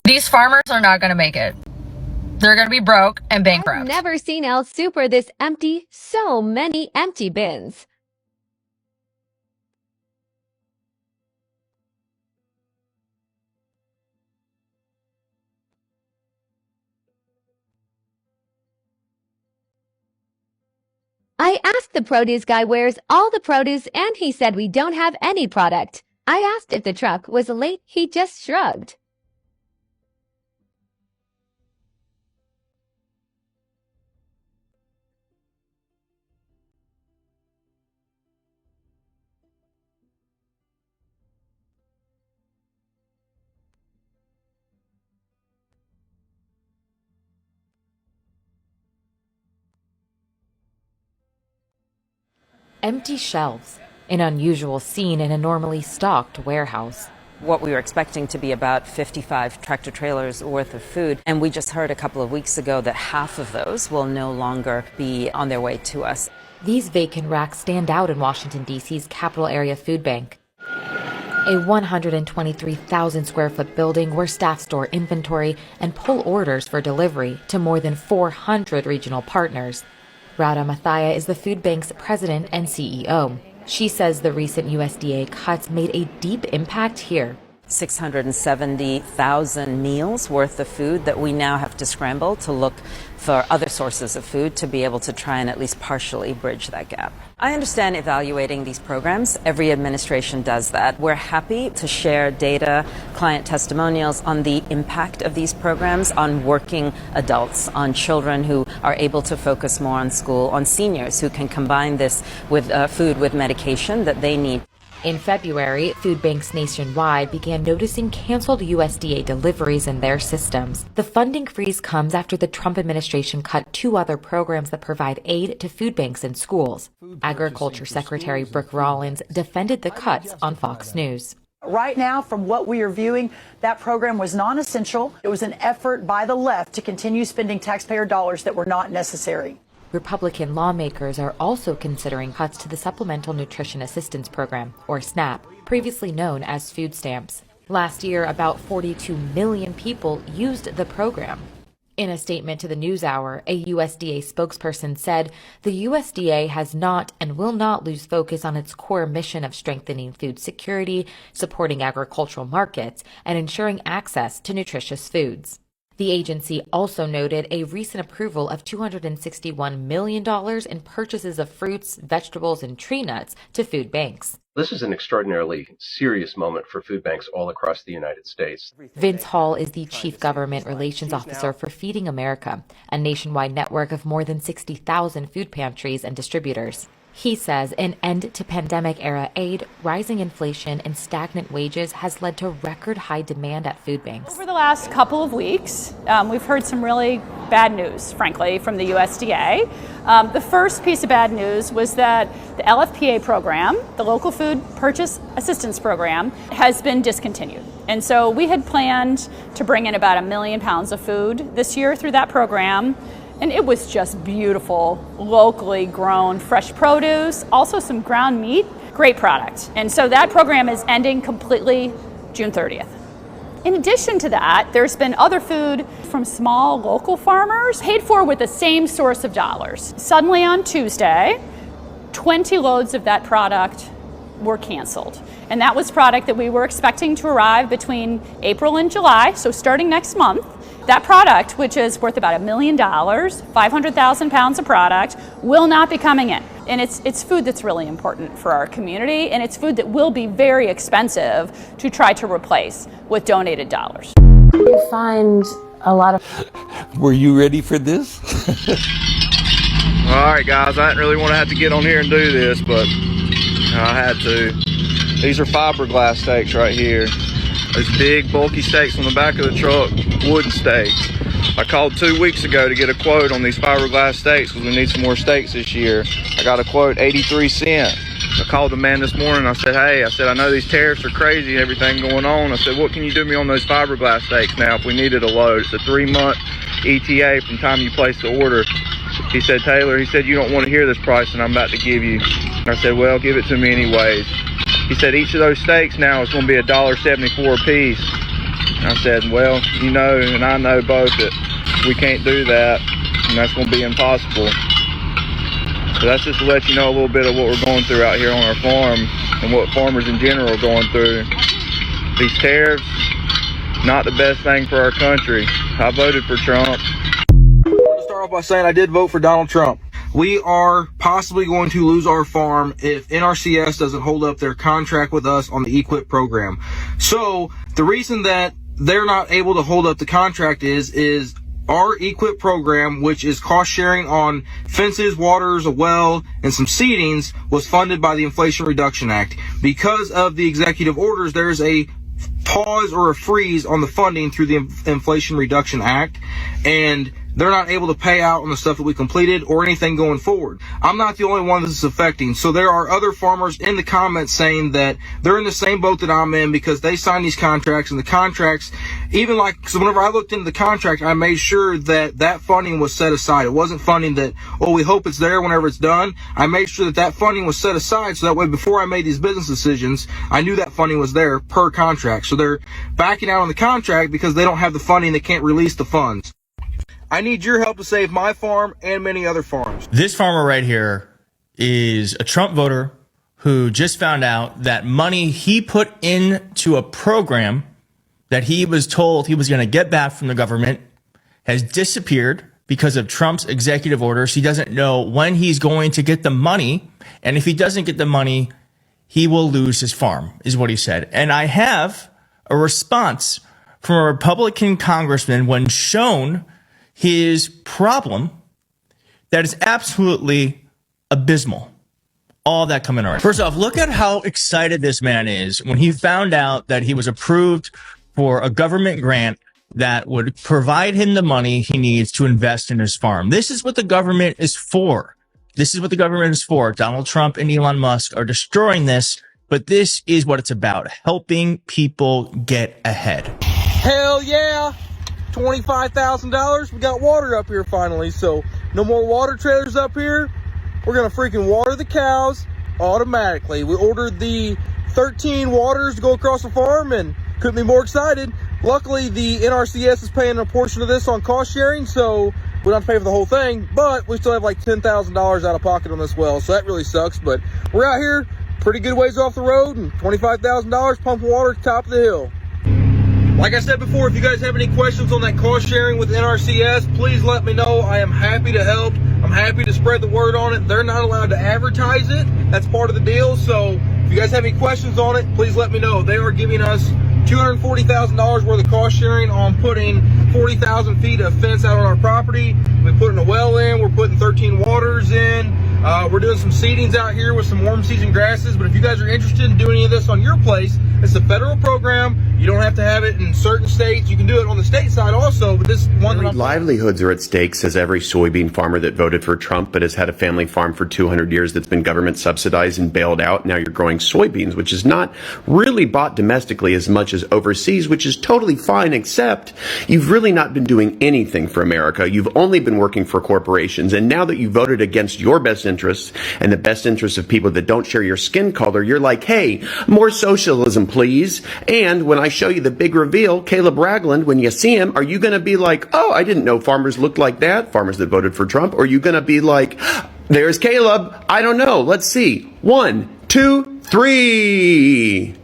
These farmers are not going to make it. They're going to be broke and bankrupt. I've never seen El Super this empty. So many empty bins. I asked the produce guy where's all the produce, and he said we don't have any product. I asked if the truck was late. He just shrugged. Empty shelves, an unusual scene in a normally stocked warehouse. What we were expecting to be about 55 tractor trailers worth of food, and we just heard a couple of weeks ago that half of those will no longer be on their way to us. These vacant racks stand out in Washington, D.C.'s Capital Area Food Bank, a 123,000 square foot building where staff store inventory and pull orders for delivery to more than 400 regional partners. Rada Mathia is the food bank's president and CEO. She says the recent USDA cuts made a deep impact here. 670,000 meals worth of food that we now have to scramble to look for other sources of food to be able to try and at least partially bridge that gap. I understand evaluating these programs. Every administration does that. We're happy to share data, client testimonials on the impact of these programs on working adults, on children who are able to focus more on school, on seniors who can combine this with food with medication that they need. In February, food banks nationwide began noticing canceled USDA deliveries in their systems. The funding freeze comes after the Trump administration cut two other programs that provide aid to food banks and schools. Agriculture Secretary Brooke Rollins defended the cuts on Fox News. Right now, from what we are viewing, that program was non-essential. It was an effort by the left to continue spending taxpayer dollars that were not necessary. Republican lawmakers are also considering cuts to the Supplemental Nutrition Assistance Program, or SNAP, previously known as food stamps. Last year, about 42 million people used the program. In a statement to the NewsHour, a USDA spokesperson said the USDA has not and will not lose focus on its core mission of strengthening food security, supporting agricultural markets, and ensuring access to nutritious foods. The agency also noted a recent approval of $261 million in purchases of fruits, vegetables, and tree nuts to food banks. This is an extraordinarily serious moment for food banks all across the United States. Vince Hall is the Chief Government Relations Officer for Feeding America, a nationwide network of more than 60,000 food pantries and distributors. He says an end-to-pandemic era aid, rising inflation, and stagnant wages has led to record-high demand at food banks. Over the last couple of weeks, we've heard some really bad news, frankly, from the USDA. The first piece of bad news was that the LFPA program, the Local Food Purchase Assistance Program, has been discontinued. And so we had planned to bring in about 1 million pounds of food this year through that program. And it was just beautiful, locally grown, fresh produce, also some ground meat, great product. And so that program is ending completely June 30th. In addition to that, there's been other food from small local farmers paid for with the same source of dollars. Suddenly on Tuesday, 20 loads of that product were canceled. And that was product that we were expecting to arrive between April and July, so starting next month. That product, which is worth about $1 million, 500,000 pounds of product, will not be coming in. And it's food that's really important for our community, and it's food that will be very expensive to try to replace with donated dollars. You find a lot of... Were you ready for this? All right, guys, I didn't really want to have to get on here and do this, but I had to. These are fiberglass steaks right here. Those big, bulky steaks on the back of the truck, wooden steaks. I called 2 weeks ago to get a quote on these fiberglass steaks because we need some more steaks this year. I got a quote, 83 cents. I called the man this morning. I said, hey, I know these tariffs are crazy and everything going on. I said, what can you do me on those fiberglass steaks now if we needed a load? It's a 3-month ETA from the time you place the order. He said, Taylor, you don't want to hear this price and I'm about to give you. And I said, well, give it to me anyways. He said each of those steaks now is going to be $1.74 a piece. And I said, well, you know, and I know both that we can't do that, and that's going to be impossible. So that's just to let you know a little bit of what we're going through out here on our farm and what farmers in general are going through. These tariffs, not the best thing for our country. I voted for Trump. I want to start off by saying I did vote for Donald Trump. We are possibly going to lose our farm if NRCS doesn't hold up their contract with us on the EQIP program. So the reason that they're not able to hold up the contract is our EQIP program, which is cost sharing on fences, waters, a well, and some seedings, was funded by the Inflation Reduction Act. Because of the executive orders, there's a pause or a freeze on the funding through the Inflation Reduction Act, and they're not able to pay out on the stuff that we completed or anything going forward. I'm not the only one this is affecting. So there are other farmers in the comments saying that they're in the same boat that I'm in because they signed these contracts, and the contracts, even like, so whenever I looked into the contract, I made sure that that funding was set aside. It wasn't funding that, oh, we hope it's there whenever it's done. I made sure that that funding was set aside so that way before I made these business decisions, I knew that funding was there per contract. So they're backing out on the contract because they don't have the funding, they can't release the funds. I need your help to save my farm and many other farms. This farmer right here is a Trump voter who just found out that money he put into a program that he was told he was going to get back from the government has disappeared because of Trump's executive orders. He doesn't know when he's going to get the money. And if he doesn't get the money, he will lose his farm, is what he said. And I have a response from a Republican congressman when shown his problem that is absolutely abysmal. All that coming already. First off, look at how excited this man is when he found out that he was approved for a government grant that would provide him the money he needs to invest in his farm. This is what the government is for. This is what the government is for. Donald Trump and Elon Musk are destroying this, but this is what it's about, helping people get ahead. Hell yeah! $25,000. We got water up here finally, so no more water trailers up here. We're gonna freaking water the cows automatically. We ordered the 13 waters to go across the farm and couldn't be more excited. Luckily, the NRCS is paying a portion of this on cost sharing, so we don't have to pay for the whole thing, but we still have like $10,000 out of pocket on this well, so that really sucks. But we're out here pretty good ways off the road and $25,000 pumping water at the top of the hill. Like I said before, if you guys have any questions on that cost sharing with NRCS, please let me know. I am happy to help. I'm happy to spread the word on it. They're not allowed to advertise it. That's part of the deal. So if you guys have any questions on it, please let me know. They are giving us $240,000 worth of cost sharing on putting 40,000 feet of fence out on our property. We're putting a well in. We're putting 13 waters in. We're doing some seedings out here with some warm season grasses, but if you guys are interested in doing any of this on your place, it's a federal program. You don't have to have it in certain states. You can do it on the state side also, but this one... Livelihoods are at stake, says every soybean farmer that voted for Trump but has had a family farm for 200 years that's been government subsidized and bailed out. Now you're growing soybeans, which is not really bought domestically as much as overseas, which is totally fine, except you've really not been doing anything for America. You've only been working for corporations. And now that you voted against your best interests and the best interests of people that don't share your skin color, you're like, hey, more socialism, please. And when I show you the big reveal, Caleb Ragland, when you see him, are you going to be like, oh, I didn't know farmers looked like that, farmers that voted for Trump? Or are you going to be like, there's Caleb, I don't know, let's see. 1, 2, 3.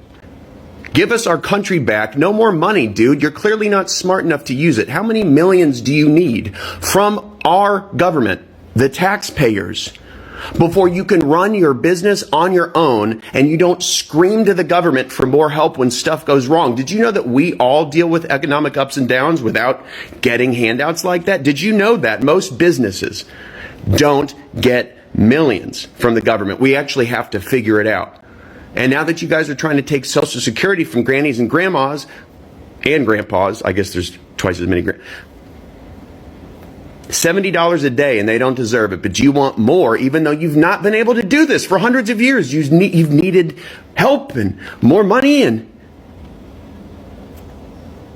Give us our country back. No more money, dude. You're clearly not smart enough to use it. How many millions do you need from our government, the taxpayers, before you can run your business on your own and you don't scream to the government for more help when stuff goes wrong? Did you know that we all deal with economic ups and downs without getting handouts like that? Did you know that most businesses don't get millions from the government? We actually have to figure it out. And now that you guys are trying to take Social Security from grannies and grandmas and grandpas, I guess there's twice as many $70 a day, and they don't deserve it, but you want more, even though you've not been able to do this for hundreds of years. You've needed help and more money. And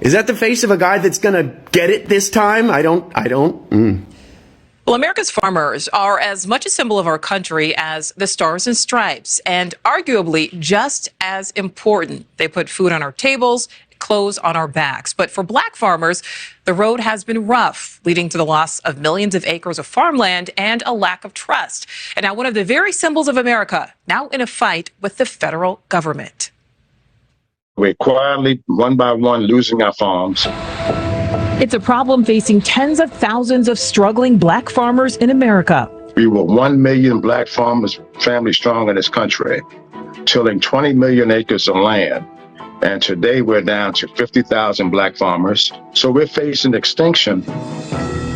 is that the face of a guy that's going to get it this time? I don't. Well, America's farmers are as much a symbol of our country as the Stars and Stripes, and arguably just as important. They put food on our tables, clothes on our backs. But for black farmers, the road has been rough, leading to the loss of millions of acres of farmland and a lack of trust. And now one of the very symbols of America, now in a fight with the federal government. We're quietly, one by one, losing our farms. It's a problem facing tens of thousands of struggling black farmers in America. We were 1 million black farmers, family strong in this country, tilling 20 million acres of land. And today we're down to 50,000 black farmers. So we're facing extinction.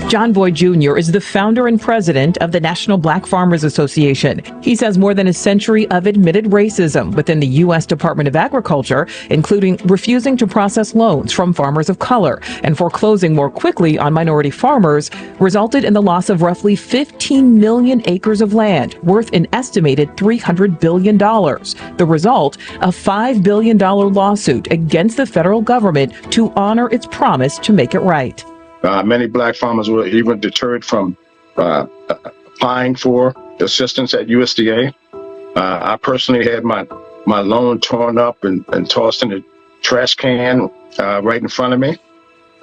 John Boyd Jr. is the founder and president of the National Black Farmers Association. He says more than a century of admitted racism within the U.S. Department of Agriculture, including refusing to process loans from farmers of color and foreclosing more quickly on minority farmers, resulted in the loss of roughly 15 million acres of land, worth an estimated $300 billion. The result, a $5 billion lawsuit against the federal government to honor its promise to make it right. Many black farmers were even deterred from applying for assistance at USDA. I personally had my loan torn up and tossed in a trash can right in front of me.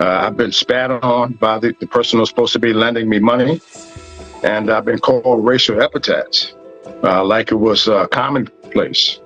I've been spat on by the person who's supposed to be lending me money, and I've been called racial epithets, like it was commonplace.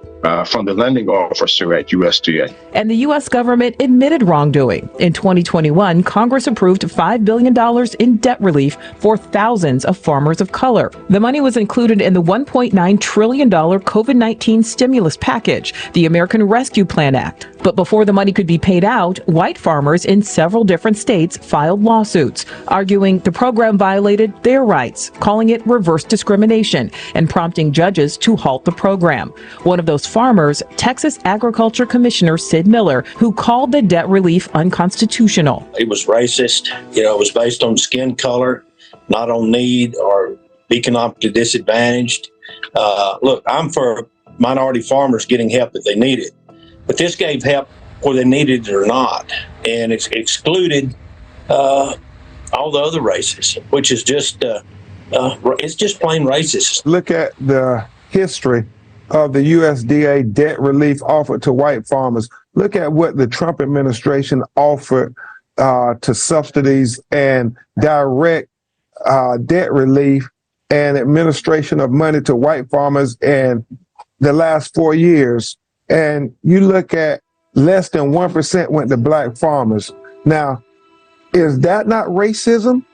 From the lending officer at USDA. And the U.S. government admitted wrongdoing. In 2021, Congress approved $5 billion in debt relief for thousands of farmers of color. The money was included in the $1.9 trillion COVID-19 stimulus package, the American Rescue Plan Act. But before the money could be paid out, white farmers in several different states filed lawsuits, arguing the program violated their rights, calling it reverse discrimination, and prompting judges to halt the program. One of those farmers, Texas Agriculture Commissioner Sid Miller, who called the debt relief unconstitutional. It was racist. It was based on skin color, not on need or economically disadvantaged. Look, I'm for minority farmers getting help that they needed. But this gave help whether they needed it or not, and it's excluded all the other races, which is just it's just plain racist. Look at the history of the USDA debt relief offered to white farmers. Look at what the Trump administration offered to subsidies and direct debt relief and administration of money to white farmers in the last 4 years. And you look at less than 1% went to black farmers. Now, is that not racism?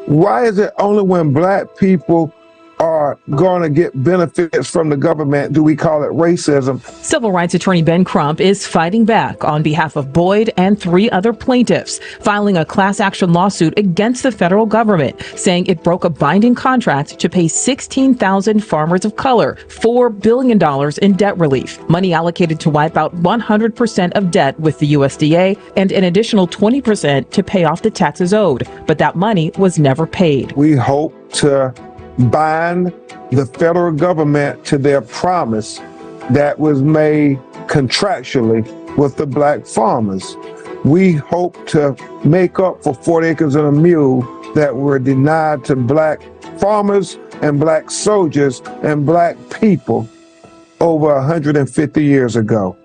Why is it only when black people are are going to get benefits from the government. Do we call it racism? Civil rights attorney Ben Crump is fighting back on behalf of Boyd and 3 other plaintiffs, filing a class action lawsuit against the federal government, saying it broke a binding contract to pay 16,000 farmers of color $4 billion in debt relief, money allocated to wipe out 100% of debt with the USDA and an additional 20% to pay off the taxes owed. But that money was never paid. We hope to bind the federal government to their promise that was made contractually with the black farmers. We hope to make up for 40 acres and a mule that were denied to black farmers and black soldiers and black people over 150 years ago.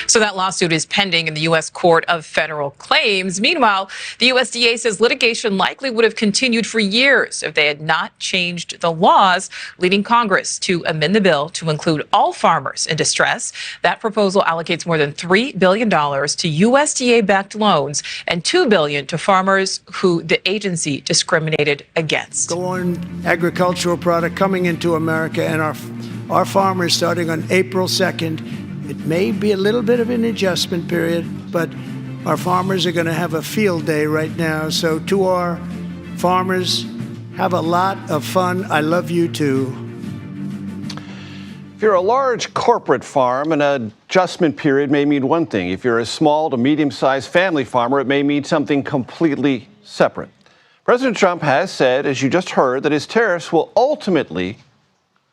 So that lawsuit is pending in the U.S. Court of Federal Claims. Meanwhile, the USDA says litigation likely would have continued for years if they had not changed the laws, leading Congress to amend the bill to include all farmers in distress. That proposal allocates more than $3 billion to USDA-backed loans and $2 billion to farmers who the agency discriminated against. Corn, agricultural product coming into America, and our farmers starting on April 2nd. It may be a little bit of an adjustment period, but our farmers are going to have a field day right now. So to our farmers, have a lot of fun. I love you too. If you're a large corporate farm, an adjustment period may mean one thing. If you're a small to medium-sized family farmer, it may mean something completely separate. President Trump has said, as you just heard, that his tariffs will ultimately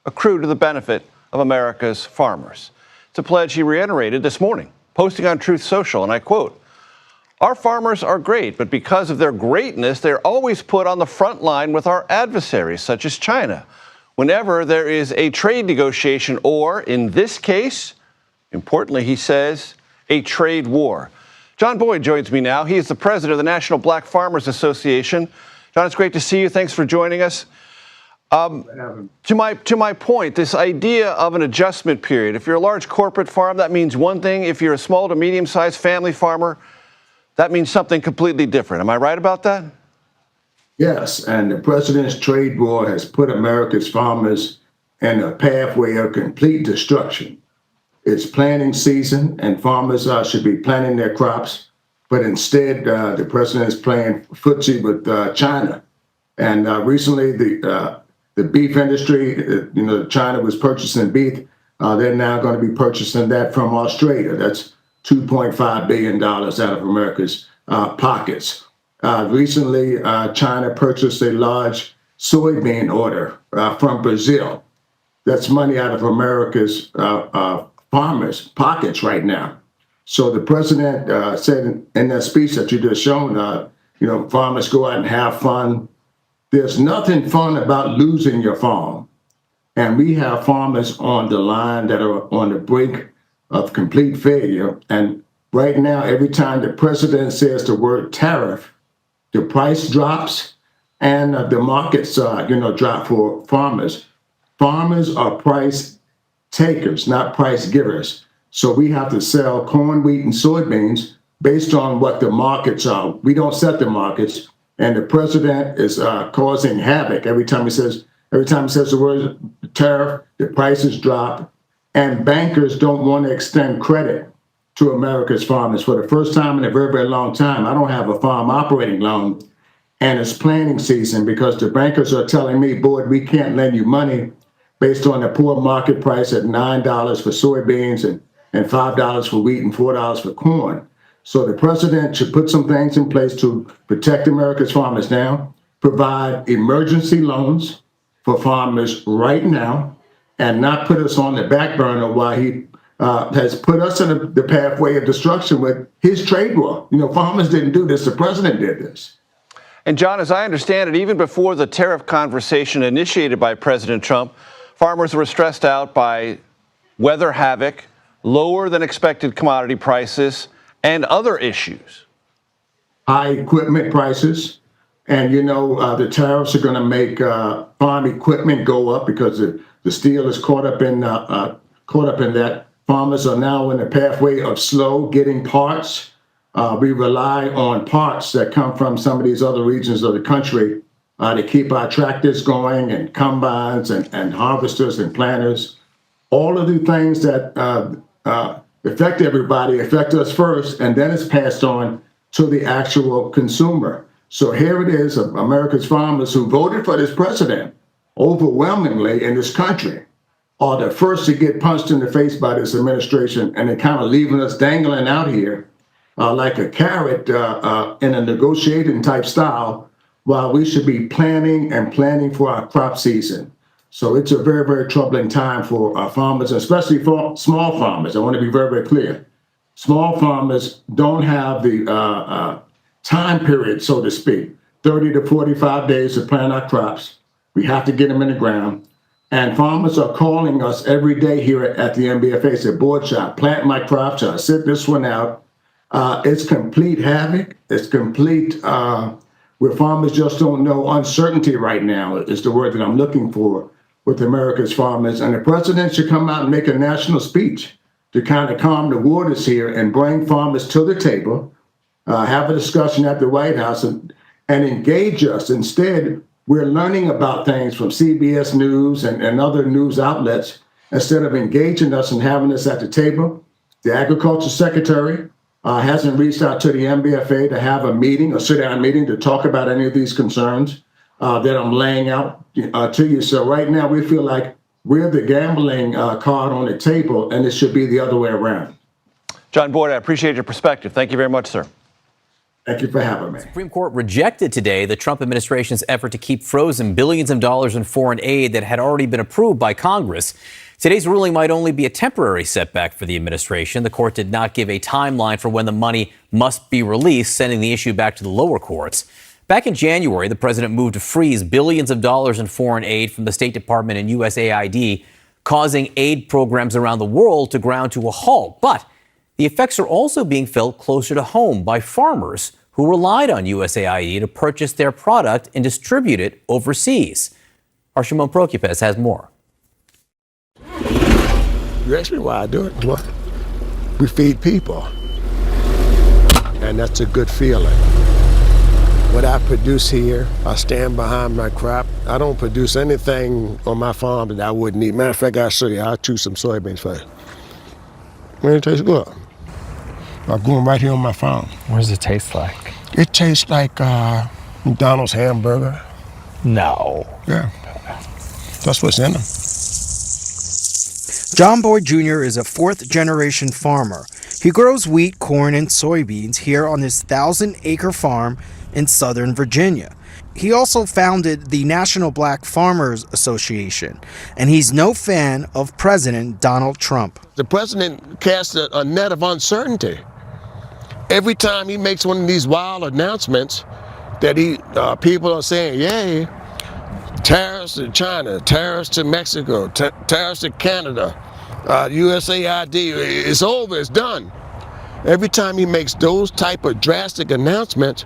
accrue to the benefit of America's farmers. It's a pledge he reiterated this morning, posting on Truth Social, and I quote, "Our farmers are great, but because of their greatness, they're always put on the front line with our adversaries, such as China. Whenever there is a trade negotiation or, in this case, importantly, he says, a trade war." John Boyd joins me now. He is the president of the National Black Farmers Association. John, it's great to see you. Thanks for joining us. To my point, this idea of an adjustment period, if you're a large corporate farm, that means one thing. If you're a small to medium-sized family farmer, that means something completely different. Am I right about that? Yes, and the president's trade war has put America's farmers in a pathway of complete destruction. It's planting season, and farmers should be planting their crops, but instead, the president is playing footsie with China. And recently, the beef industry, China was purchasing beef. They're now going to be purchasing that from Australia. That's $2.5 billion out of America's pockets. Recently, China purchased a large soybean order from Brazil. That's money out of America's farmers' pockets right now. So the president said in that speech that you just shown, farmers go out and have fun. There's nothing fun about losing your farm. And we have farmers on the line that are on the brink of complete failure. And right now, every time the president says the word tariff, the price drops and the markets, drop for farmers. Farmers are price takers, not price givers. So we have to sell corn, wheat, and soybeans based on what the markets are. We don't set the markets. And the president is causing havoc every time he says the word tariff, the prices drop, and bankers don't want to extend credit to America's farmers. For the first time in a very, very long time, I don't have a farm operating loan, and it's planting season because the bankers are telling me, boy, we can't lend you money based on the poor market price at $9 for soybeans and $5 for wheat and $4 for corn. So the president should put some things in place to protect America's farmers now, provide emergency loans for farmers right now, and not put us on the back burner while he has put us in the pathway of destruction with his trade war. Farmers didn't do this. The president did this. And John, as I understand it, even before the tariff conversation initiated by President Trump, farmers were stressed out by weather havoc, lower than expected commodity prices, and other issues. High equipment prices. And, the tariffs are going to make farm equipment go up because the steel is caught up in that. Farmers are now in the pathway of slow getting parts. We rely on parts that come from some of these other regions of the country to keep our tractors going and combines and harvesters and planters. All of the things that affect everybody affect us first, and then it's passed on to the actual consumer. So here it is, America's farmers who voted for this president overwhelmingly in this country are the first to get punched in the face by this administration, and they're kind of leaving us dangling out here like a carrot in a negotiating type style, while we should be planning for our crop season. So it's a very, very troubling time for our farmers, especially for small farmers. I want to be very, very clear. Small farmers don't have the time period, so to speak, 30 to 45 days to plant our crops. We have to get them in the ground. And farmers are calling us every day here at the NBFA, say, board shop, plant my crops, I'll sit this one out. It's complete havoc. It's complete, where farmers just don't know. Uncertainty right now is the word that I'm looking for with America's farmers. And the president should come out and make a national speech to kind of calm the waters here and bring farmers to the table, have a discussion at the White House and engage us. Instead, we're learning about things from CBS News and other news outlets instead of engaging us and having us at the table. The Agriculture Secretary hasn't reached out to the NBFA to have a meeting, a sit-down meeting to talk about any of these concerns that I'm laying out to you. So right now we feel like we're the gambling card on the table, and it should be the other way around. John Boyd, I appreciate your perspective. Thank you very much, sir. Thank you for having me. The Supreme Court rejected today the Trump administration's effort to keep frozen billions of dollars in foreign aid that had already been approved by Congress. Today's ruling might only be a temporary setback for the administration. The court did not give a timeline for when the money must be released, sending the issue back to the lower courts. Back in January, the president moved to freeze billions of dollars in foreign aid from the State Department and USAID, causing aid programs around the world to ground to a halt. But the effects are also being felt closer to home by farmers who relied on USAID to purchase their product and distribute it overseas. Our Shimon Prokupez has more. You ask me why I do it? Well, we feed people, and that's a good feeling. What I produce here, I stand behind my crop. I don't produce anything on my farm that I wouldn't eat. Matter of fact, I'll show you. I'll choose some soybeans first. Man, it tastes good. I'm going right here on my farm. What does it taste like? It tastes like McDonald's hamburger. No. Yeah. That's what's in them. John Boyd Jr. is a fourth-generation farmer. He grows wheat, corn, and soybeans here on his 1,000-acre farm in Southern Virginia. He also founded the National Black Farmers Association, and he's no fan of President Donald Trump. The president casts a net of uncertainty. Every time he makes one of these wild announcements that people are saying, yay, tariffs to China, tariffs to Mexico, tariffs to Canada, USAID, it's over, it's done. Every time he makes those type of drastic announcements,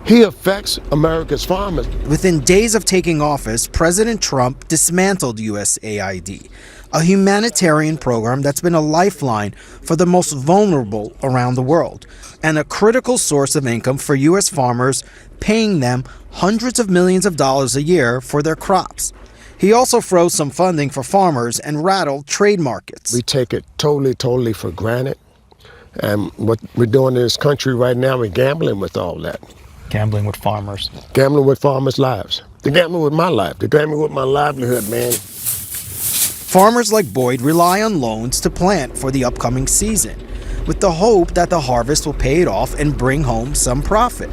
he affects America's farmers. Within days of taking office, President Trump dismantled USAID, a humanitarian program that's been a lifeline for the most vulnerable around the world, and a critical source of income for U.S. farmers, paying them hundreds of millions of dollars a year for their crops. He also froze some funding for farmers and rattled trade markets. We take it totally for granted. And what we're doing in this country right now, we're gambling with all that. Gambling with farmers. Gambling with farmers' lives. They're gambling with my life. They're gambling with my livelihood, man. Farmers like Boyd rely on loans to plant for the upcoming season, with the hope that the harvest will pay it off and bring home some profit.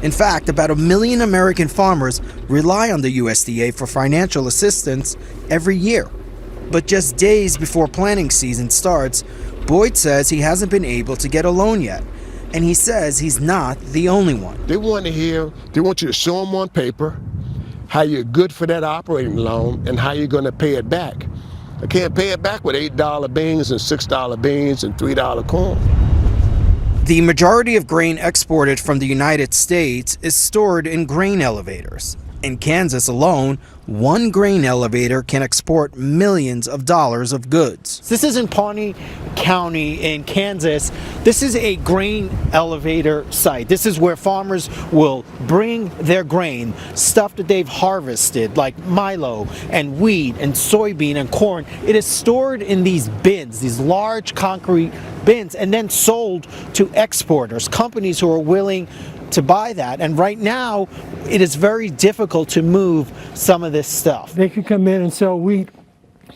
In fact, about 1 million American farmers rely on the USDA for financial assistance every year. But just days before planting season starts, Boyd says he hasn't been able to get a loan yet. And he says he's not the only one. They want you to show them on paper how you're good for that operating loan and how you're going to pay it back. I can't pay it back with $8 beans and $6 beans and $3 corn. The majority of grain exported from the United States is stored in grain elevators. In Kansas alone, one grain elevator can export millions of dollars of goods. This isn't Pawnee County in Kansas. This is a grain elevator site. This is where farmers will bring their grain, stuff that they've harvested, like milo and wheat and soybean and corn. It is stored in these bins, these large concrete bins, and then sold to exporters, companies who are willing to buy that. And right now, it is very difficult to move some of this stuff. They could come in and sell wheat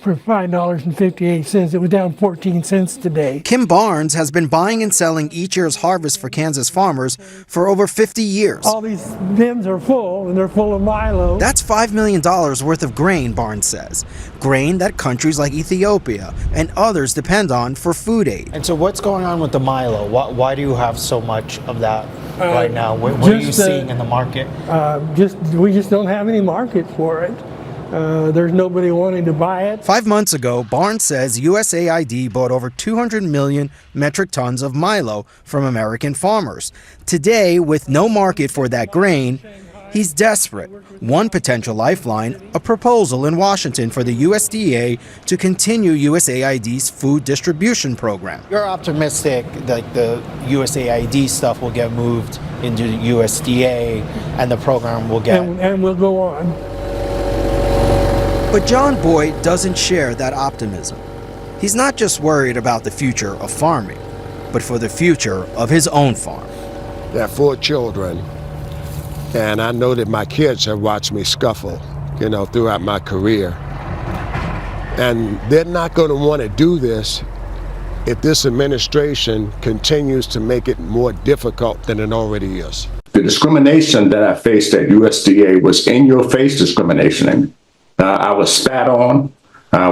for $5.58. It was down 14 cents today. Kim Barnes has been buying and selling each year's harvest for Kansas farmers for over 50 years. All these bins are full, and they're full of milo. That's $5 million worth of grain, Barnes says. Grain that countries like Ethiopia and others depend on for food aid. And so what's going on with the milo? Why do you have so much of that right now? What are you seeing in the market? We just don't have any market for it. There's nobody wanting to buy it. 5 months ago, Barnes says USAID bought over 200 million metric tons of milo from American farmers. Today, with no market for that grain, he's desperate. One potential lifeline, a proposal in Washington for the USDA to continue USAID's food distribution program. You're optimistic that the USAID stuff will get moved into the USDA and the program will get... And will go on. But John Boyd doesn't share that optimism. He's not just worried about the future of farming, but for the future of his own farm. There are 4 children, and I know that my kids have watched me scuffle, throughout my career. And they're not going to want to do this if this administration continues to make it more difficult than it already is. The discrimination that I faced at USDA was in-your-face discrimination. I was spat on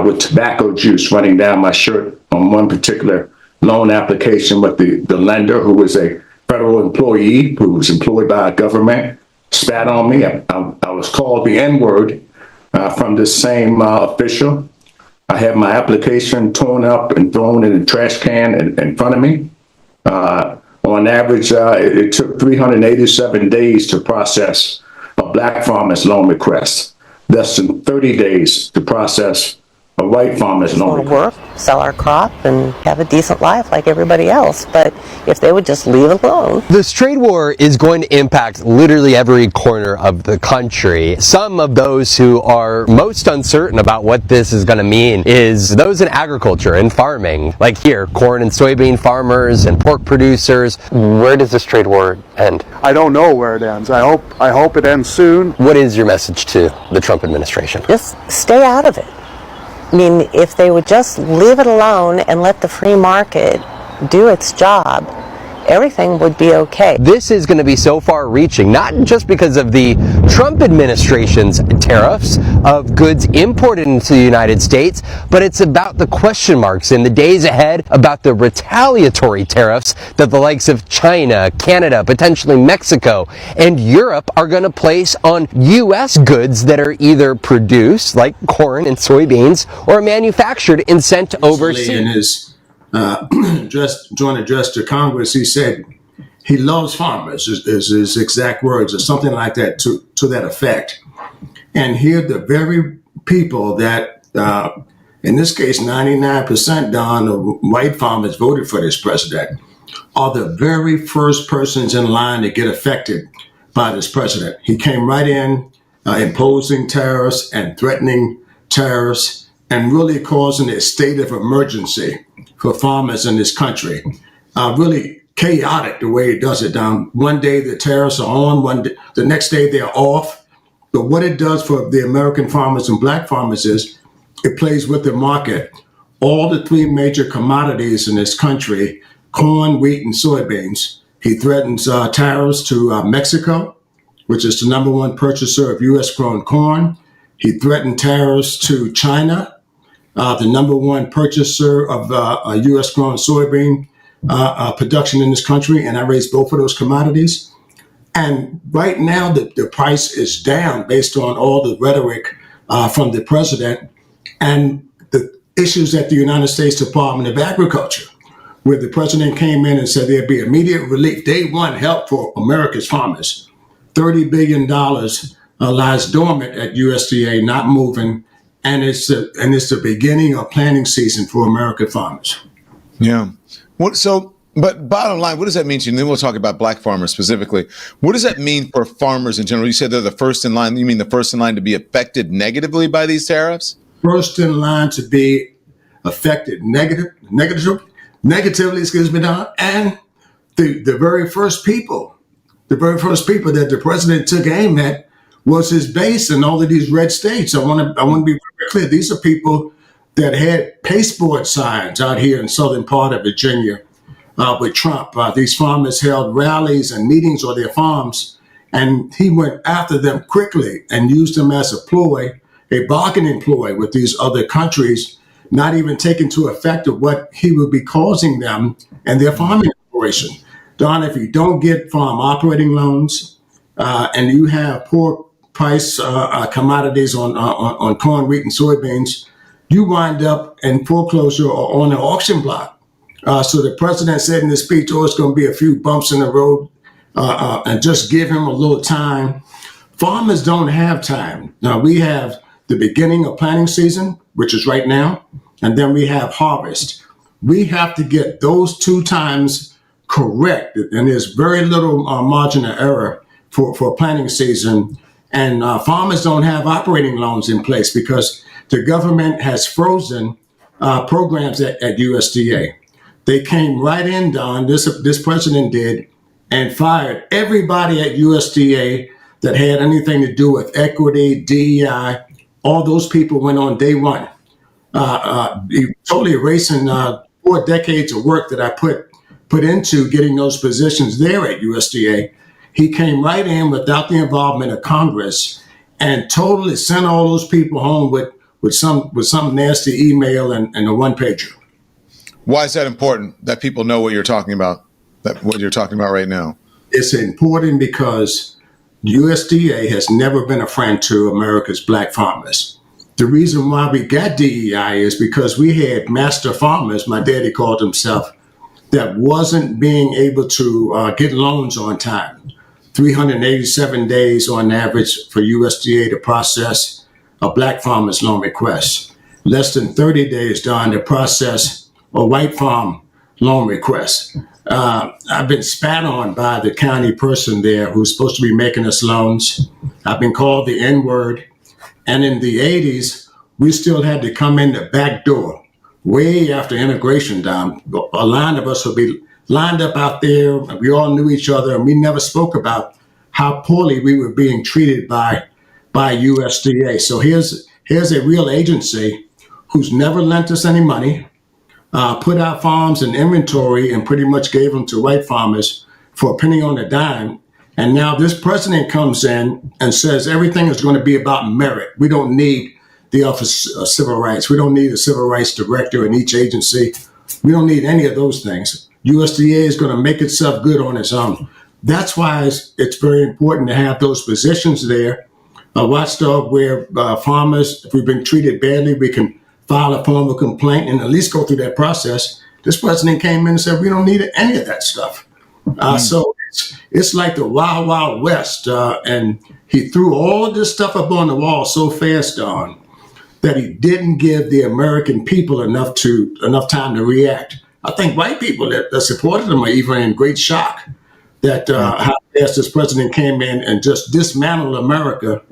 with tobacco juice running down my shirt on one particular loan application with the lender, who was a federal employee who was employed by a government, spat on me. I was called the N-word from this same official. I had my application torn up and thrown in a trash can in front of me. On average, it took 387 days to process a black farmer's loan request. Less than 30 days to process a white farmer's loan request. Work, sell our crop, and have a decent life like everybody else. But if they would just leave it alone. This trade war is going to impact literally every corner of the country. Some of those who are most uncertain about what this is going to mean is those in agriculture and farming. Like here, corn and soybean farmers and pork producers. Where does this trade war end? I don't know where it ends. I hope it ends soon. What is your message to the Trump administration? Just stay out of it. I mean, if they would just leave it alone and let the free market do its job, everything would be okay. This is going to be so far-reaching, not just because of the Trump administration's tariffs of goods imported into the United States, but it's about the question marks in the days ahead about the retaliatory tariffs that the likes of China, Canada, potentially Mexico, and Europe are going to place on U.S. goods that are either produced, like corn and soybeans, or manufactured and sent overseas. In his joint address to Congress, he said he loves farmers, is his exact words, or something like that, to that effect. And here the very people that, in this case, 99%, Don, of white farmers voted for this president, are the very first persons in line to get affected by this president. He came right in, imposing tariffs and threatening tariffs and really causing a state of emergency for farmers in this country. Really chaotic the way he does it, Don. One day the tariffs are on, the next day they're off. But what it does for the American farmers and black farmers is it plays with the market. All the 3 major commodities in this country, corn, wheat, and soybeans, he threatens tariffs to Mexico, which is the _1 purchaser of U.S.-grown corn. He threatened tariffs to China, the #1 purchaser of U.S.-grown soybean production in this country, and I raised both of those commodities. And right now, the price is down based on all the rhetoric from the president and the issues at the United States Department of Agriculture, where the president came in and said there'd be immediate relief, day one help for America's farmers, $30 billion lies dormant at USDA, not moving, and it's the beginning of planting season for American farmers. Yeah. But bottom line, what does that mean to you? And then we'll talk about black farmers specifically. What does that mean for farmers in general? You said they're the first in line. You mean the first in line to be affected negatively by these tariffs? First in line to be affected negatively, Don, and the very first people that the president took aim at was his base in all of these red states. I want to be very clear. These are people that had pasteboard signs out here in southern part of Virginia with Trump. These farmers held rallies and meetings on their farms, and he went after them quickly and used them as a ploy, a bargaining ploy with these other countries, not even taking into effect of what he would be causing them and their farming operation. Don, if you don't get farm operating loans and you have poor price commodities on corn, wheat, and soybeans, you wind up in foreclosure or on an auction block. So the president said in his speech, it's going to be a few bumps in the road and just give him a little time. Farmers don't have time. Now, we have the beginning of planting season, which is right now, and then we have harvest. We have to get those 2 times correct, and there's very little margin of error for planting season. And farmers don't have operating loans in place because the government has frozen programs at USDA. They came right in, Don, this president did, and fired everybody at USDA that had anything to do with equity, DEI. All those people went on day one. Totally erasing 4 decades of work that I put into getting those positions there at USDA. He came right in without the involvement of Congress and totally sent all those people home with some nasty email and a one-pager. Why is that important that people know what you're talking about, what you're talking about right now? It's important because USDA has never been a friend to America's black farmers. The reason why we got DEI is because we had master farmers, my daddy called himself, that wasn't being able to get loans on time. 387 days on average for USDA to process a black farmer's loan request. Less than 30 days, Don, to process a white farm loan request. I've been spat on by the county person there who's supposed to be making us loans. I've been called the N-word. And in the 80s, we still had to come in the back door, way after integration, Don. A line of us would be lined up out there. We all knew each other, and we never spoke about how poorly we were being treated by USDA. So here's a real agency who's never lent us any money, put our farms in inventory and pretty much gave them to white farmers for a penny on a dime. And now this president comes in and says everything is going to be about merit. We don't need the Office of Civil Rights. We don't need a civil rights director in each agency. We don't need any of those things. USDA is going to make itself good on its own. That's why it's very important to have those positions there. A watchdog where farmers, if we've been treated badly, we can file a formal complaint and at least go through that process. This president came in and said, we don't need any of that stuff. So it's like the Wild Wild West. And he threw all this stuff up on the wall so fast, Don, that he didn't give the American people enough time to react. I think white people that supported him are even in great shock that how fast this president came in and just dismantled America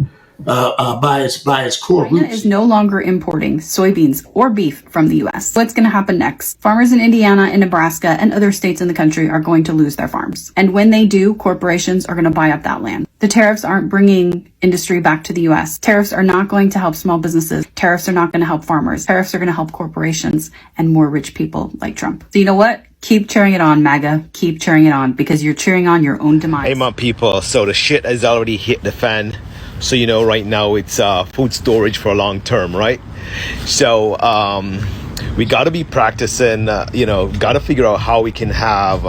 by its core China roots. is no longer importing soybeans or beef from the U.S. What's going to happen next? Farmers in Indiana and Nebraska and other states in the country are going to lose their farms. And when they do, corporations are going to buy up that land. The tariffs aren't bringing industry back to the U.S. Tariffs are not going to help small businesses. Tariffs are not going to help farmers. Tariffs are going to help corporations and more rich people like Trump. So you know what? Keep cheering it on, MAGA. Keep cheering it on because you're cheering on your own demise. Hey, my people. So the shit has already hit the fan. So, you know, right now it's food storage for long term, right? So we got to be practicing, got to figure out how we can have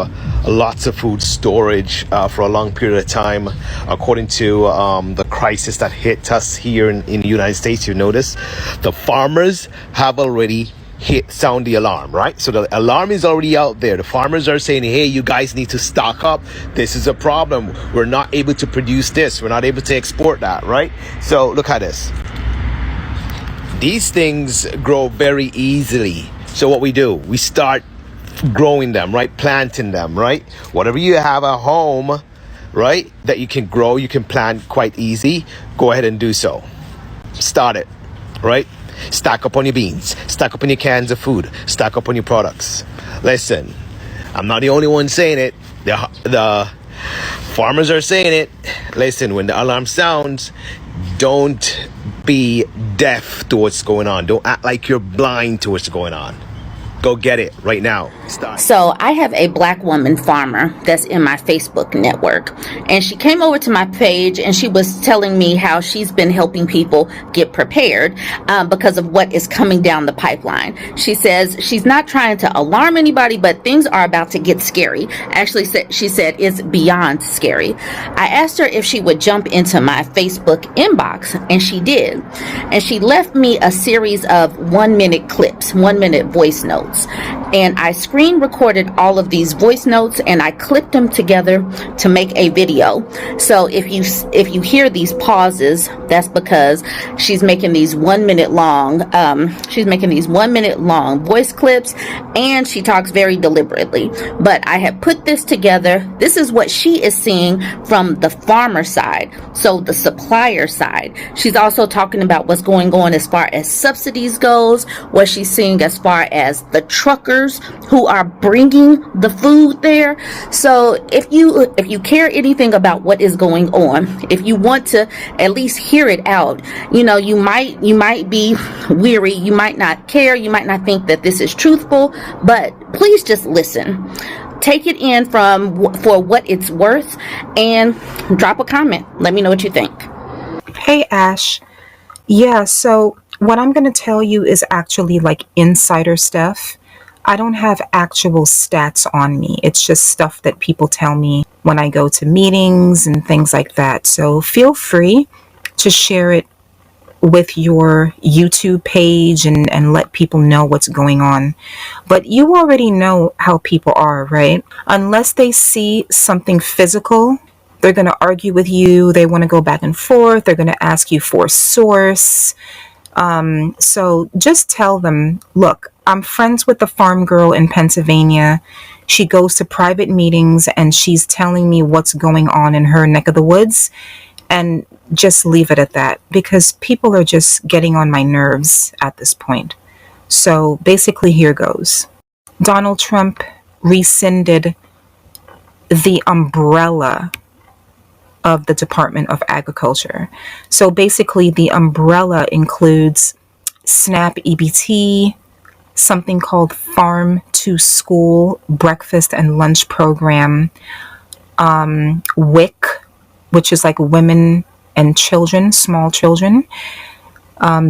lots of food storage for a long period of time. According to the crisis that hit us here in the United States, you notice the farmers have already sound the alarm, right? So the alarm is already out there. The farmers are saying, hey, you guys need to stock up. This is a problem. We're not able to produce this. We're not able to export that, right? So look at this. These things grow very easily. So what we do, we start growing them, right? Planting them, right? Whatever you have at home, right, that you can grow, you can plant quite easy, go ahead and do so. Start it, right? Stack up on your beans, stack up on your cans of food, stack up on your products. Listen, I'm not the only one saying it. The farmers are saying it. Listen, when the alarm sounds, don't be deaf to what's going on. Don't act like you're blind to what's going on. Go get it right now. Start. So I have a black woman farmer that's in my Facebook network, and she came over to my page and she was telling me how she's been helping people get prepared because of what is coming down the pipeline. She says she's not trying to alarm anybody, but things are about to get scary. Actually, she said it's beyond scary. I asked her if she would jump into my Facebook inbox, and she did. And she left me a series of 1-minute clips, 1-minute voice notes. And I screen recorded all of these voice notes and I clipped them together to make a video. So if you hear these pauses, that's because she's making these 1 minute long voice clips, and she talks very deliberately. But I have put this together. This is what she is seeing from the farmer side, so the supplier side. She's also talking about what's going on as far as subsidies goes, what she's seeing as far as the truckers who are bringing the food there. So if you care anything about what is going on, if you want to at least hear it out, you might be weary, you might not care, you might not think that this is truthful, but please just listen. Take it in for what it's worth and drop a comment. Let me know what you think. Hey Ash. Yeah, so what I'm going to tell you is actually like insider stuff. I don't have actual stats on me. It's just stuff that people tell me when I go to meetings and things like that. So feel free to share it with your YouTube page and let people know what's going on. But you already know how people are, right? Unless they see something physical, they're going to argue with you. They want to go back and forth. They're going to ask you for a source. So just tell them, look, I'm friends with the farm girl in Pennsylvania. She goes to private meetings and she's telling me what's going on in her neck of the woods, and just leave it at that, because people are just getting on my nerves at this point. So basically, here goes. Donald Trump rescinded the umbrella of the Department of Agriculture. So basically, the umbrella includes SNAP EBT, something called Farm to School breakfast and lunch program, WIC, which is like women and children, small children.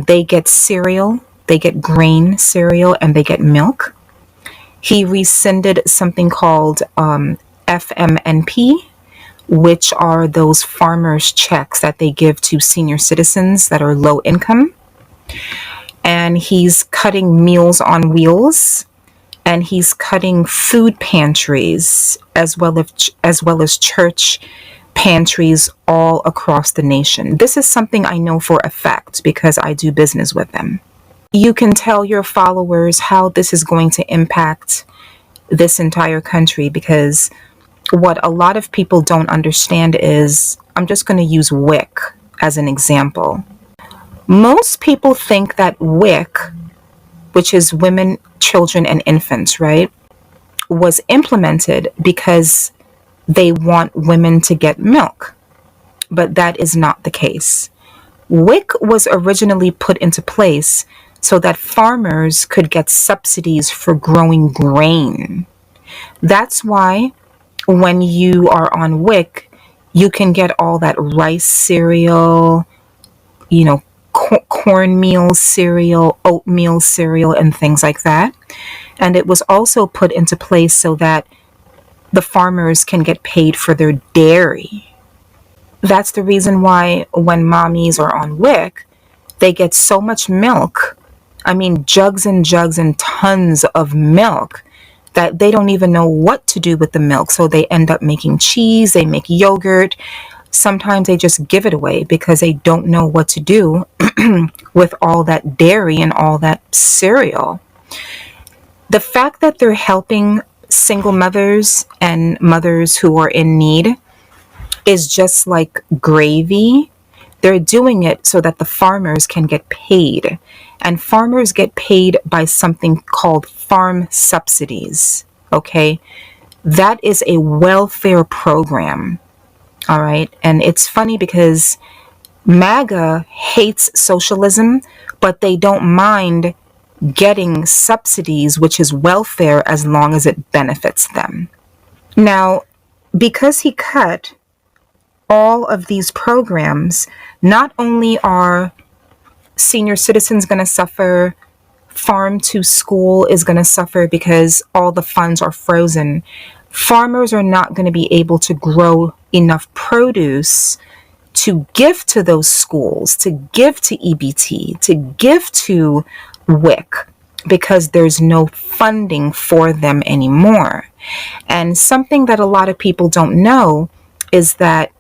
They get cereal, they get grain cereal, and they get milk. He rescinded something called FMNP, which are those farmers' checks that they give to senior citizens that are low income. And he's cutting Meals on Wheels, and he's cutting food pantries as well as church pantries all across the nation. This is something I know for a fact because I do business with them. You can tell your followers how this is going to impact this entire country, because what a lot of people don't understand is, I'm just going to use WIC as an example. Most people think that WIC, which is women, children, and infants, right, was implemented because they want women to get milk. But that is not the case. WIC was originally put into place so that farmers could get subsidies for growing grain. That's why when you are on WIC, you can get all that rice cereal, cornmeal cereal, oatmeal cereal, and things like that. And it was also put into place so that the farmers can get paid for their dairy. That's the reason why when mommies are on WIC, they get so much milk I mean, jugs and jugs and tons of milk that they don't even know what to do with the milk. So they end up making cheese, they make yogurt. Sometimes they just give it away because they don't know what to do with all that dairy and all that cereal. The fact that they're helping single mothers and mothers who are in need is just like gravy. They're doing it so that the farmers can get paid. And farmers get paid by something called farm subsidies. Okay? That is a welfare program. All right? And it's funny because MAGA hates socialism, but they don't mind getting subsidies, which is welfare, as long as it benefits them. Now, because he cut all of these programs, not only are senior citizens going to suffer, farm to school is going to suffer because all the funds are frozen. Farmers are not going to be able to grow enough produce to give to those schools, to give to EBT, to give to WIC, because there's no funding for them anymore. And something that a lot of people don't know is that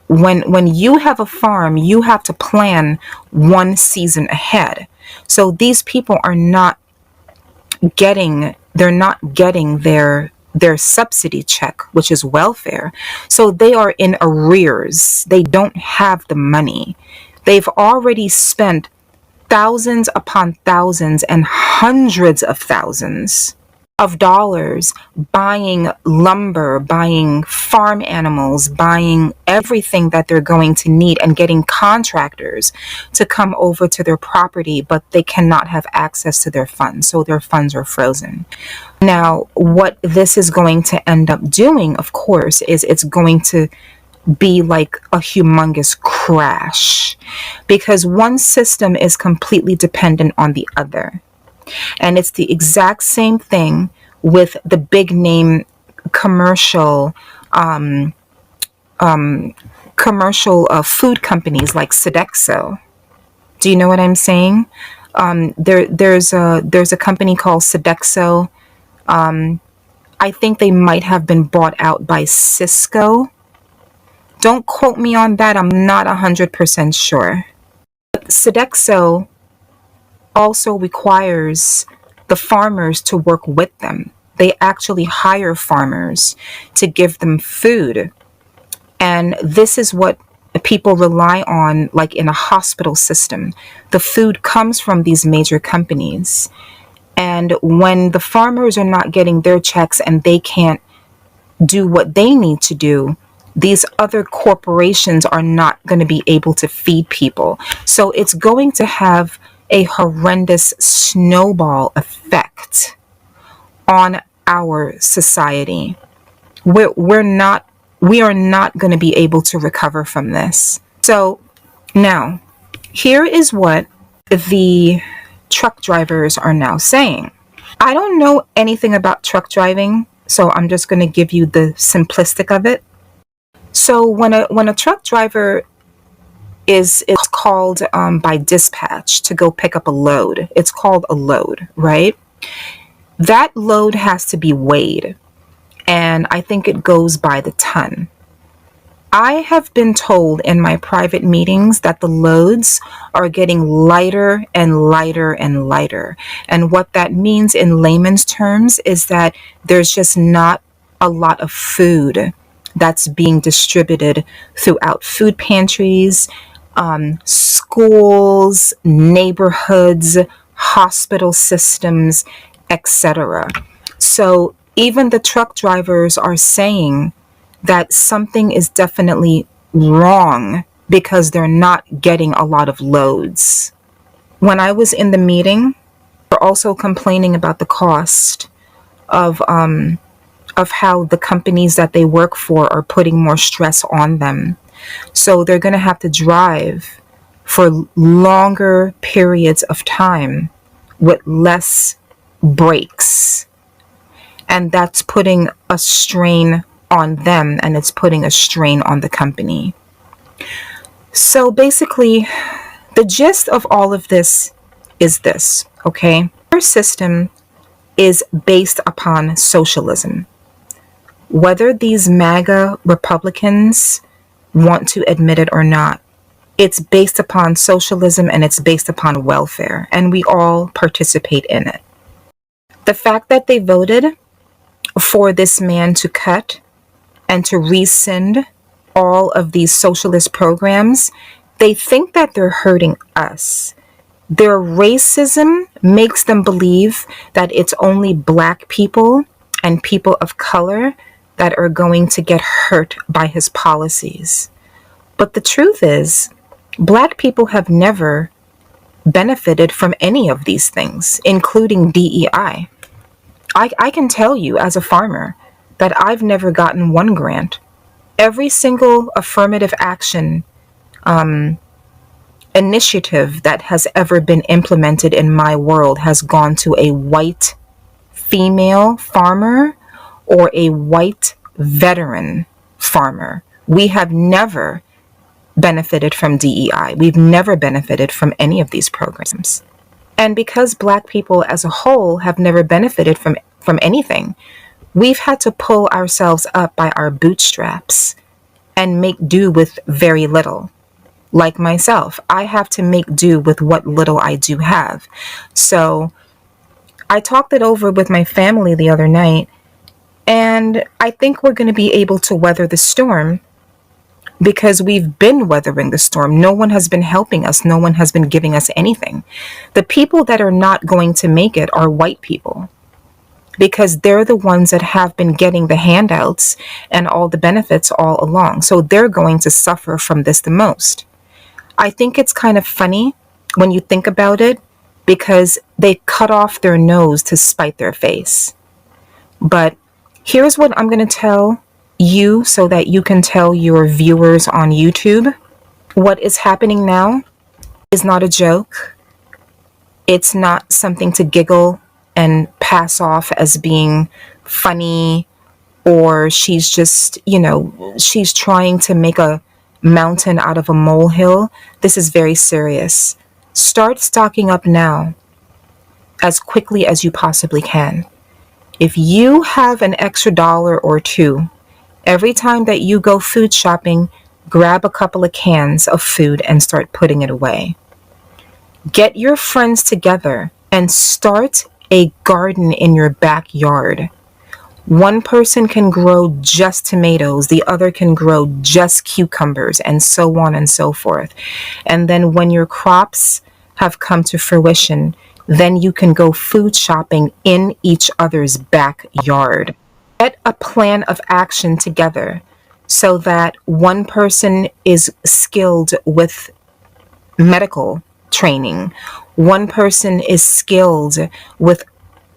when you have a farm, you have to plan one season ahead. So these people are not getting their subsidy check, which is welfare. So they are in arrears. They don't have the money. They've already spent thousands upon thousands and hundreds of thousands of dollars buying lumber, buying farm animals, buying everything that they're going to need, and getting contractors to come over to their property, but they cannot have access to their funds, so their funds are frozen. Now, what this is going to end up doing, of course, is it's going to be like a humongous crash, because one system is completely dependent on the other. And it's the exact same thing with the big name commercial food companies like Sodexo. Do you know what I'm saying? There's a company called Sodexo. I think they might have been bought out by Cisco. Don't quote me on that. I'm not 100% sure. But Sodexo also requires the farmers to work with them. They actually hire farmers to give them food. And this is what people rely on, like in a hospital system. The food comes from these major companies. And when the farmers are not getting their checks and they can't do what they need to do, these other corporations are not going to be able to feed people. So it's going to have a horrendous snowball effect on our society. We are not going to be able to recover from this. So now, here is what the truck drivers are now saying. I don't know anything about truck driving, so I'm just going to give you the simplistic of it. So when a truck driver is called by dispatch to go pick up a load, it's called a load, right? That load has to be weighed, and I think it goes by the ton. I have been told in my private meetings that the loads are getting lighter and lighter and lighter. And what that means in layman's terms is that there's just not a lot of food that's being distributed throughout food pantries, schools, neighborhoods, hospital systems, etc. So even the truck drivers are saying that something is definitely wrong because they're not getting a lot of loads. When I was in the meeting, they're also complaining about the cost of how the companies that they work for are putting more stress on them. So they're going to have to drive for longer periods of time with less breaks. And that's putting a strain on them, and it's putting a strain on the company. So basically, the gist of all of this is this. Okay? Our system is based upon socialism. Whether these MAGA Republicans want to admit it or not, it's based upon socialism and it's based upon welfare, and we all participate in it. The fact that they voted for this man to cut and to rescind all of these socialist programs, they think that they're hurting us. Their racism makes them believe that it's only black people and people of color that are going to get hurt by his policies. But the truth is, black people have never benefited from any of these things, including DEI. I can tell you as a farmer that I've never gotten one grant. Every single affirmative action initiative that has ever been implemented in my world has gone to a white female farmer or a white veteran farmer. We have never benefited from DEI. We've never benefited from any of these programs. And because black people as a whole have never benefited from anything, we've had to pull ourselves up by our bootstraps and make do with very little. Like myself, I have to make do with what little I do have. So I talked it over with my family the other night, and I think we're going to be able to weather the storm because we've been weathering the storm. No one has been helping us. No one has been giving us anything. The people that are not going to make it are white people, because they're the ones that have been getting the handouts and all the benefits all along. So they're going to suffer from this the most. I think it's kind of funny when you think about it, because they cut off their nose to spite their face. But here's what I'm going to tell you so that you can tell your viewers on YouTube. What is happening now is not a joke. It's not something to giggle and pass off as being funny, or she's just, she's trying to make a mountain out of a molehill. This is very serious. Start stocking up now as quickly as you possibly can. If you have an extra $1 or $2, every time that you go food shopping, grab a couple of cans of food and start putting it away. Get your friends together and start a garden in your backyard. One person can grow just tomatoes, the other can grow just cucumbers, and so on and so forth. And then when your crops have come to fruition, then you can go food shopping in each other's backyard. Get a plan of action together so that one person is skilled with medical training, one person is skilled with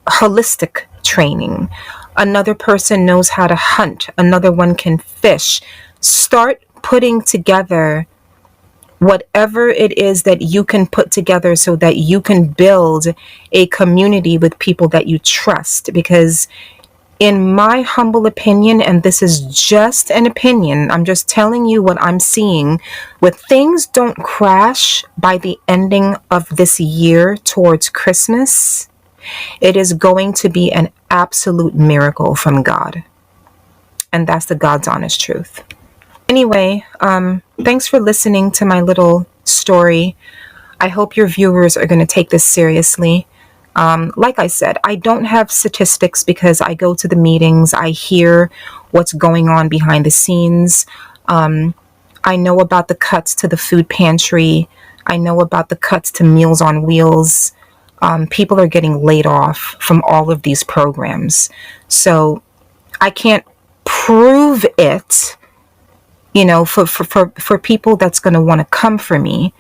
holistic training, another person knows how to hunt, another one can fish. Start putting together whatever it is that you can put together so that you can build a community with people that you trust. Because in my humble opinion, and this is just an opinion, I'm just telling you what I'm seeing, with things don't crash by the ending of this year towards Christmas, it is going to be an absolute miracle from God. And that's the God's honest truth. Anyway, thanks for listening to my little story. I hope your viewers are going to take this seriously. Like I said, I don't have statistics because I go to the meetings. I hear what's going on behind the scenes. I know about the cuts to the food pantry. I know about the cuts to Meals on Wheels. People are getting laid off from all of these programs. So I can't prove it, for people that's going to want to come for me.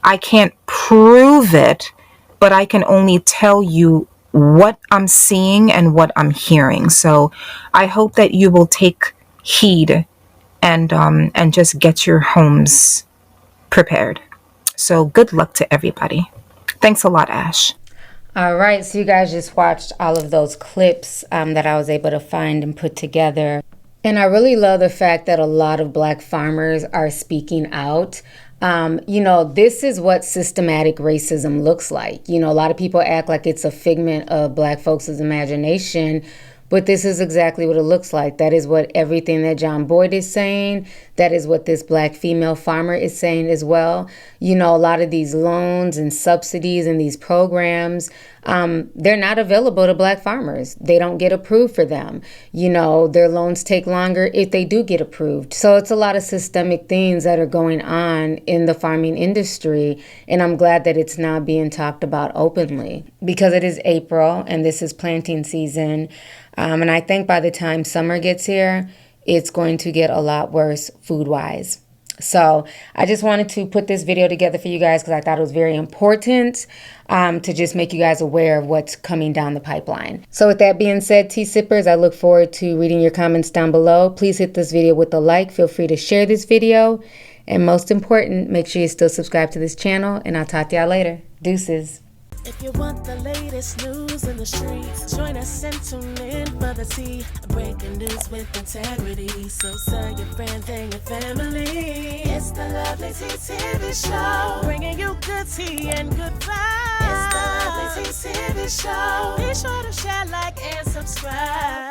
I can't prove it, but I can only tell you what I'm seeing and what I'm hearing. So I hope that you will take heed and just get your homes prepared. So good luck to everybody. Thanks a lot, Ash. All right, so you guys just watched all of those clips that I was able to find and put together. And I really love the fact that a lot of Black farmers are speaking out This is what systematic racism looks like. A lot of people act like it's a figment of Black folks' imagination, but this is exactly what it looks like. That is what everything that John Boyd is saying. That is what this Black female farmer is saying as well. A lot of these loans and subsidies and these programs, they're not available to Black farmers. They don't get approved for them. Their loans take longer if they do get approved. So it's a lot of systemic things that are going on in the farming industry. And I'm glad that it's now being talked about openly, because it is April and this is planting season. And I think by the time summer gets here, it's going to get a lot worse food-wise. So I just wanted to put this video together for you guys because I thought it was very important to just make you guys aware of what's coming down the pipeline. So with that being said, tea sippers, I look forward to reading your comments down below. Please hit this video with a like. Feel free to share this video. And most important, make sure you still subscribe to this channel, and I'll talk to y'all later. Deuces. If you want the latest news in the streets, join us and tune in for the tea. Breaking news with integrity. So tell your friends and your family. It's the Lovelyti TV show, bringing you good tea and good vibes. It's the Lovelyti TV show. Be sure to share, like, and subscribe.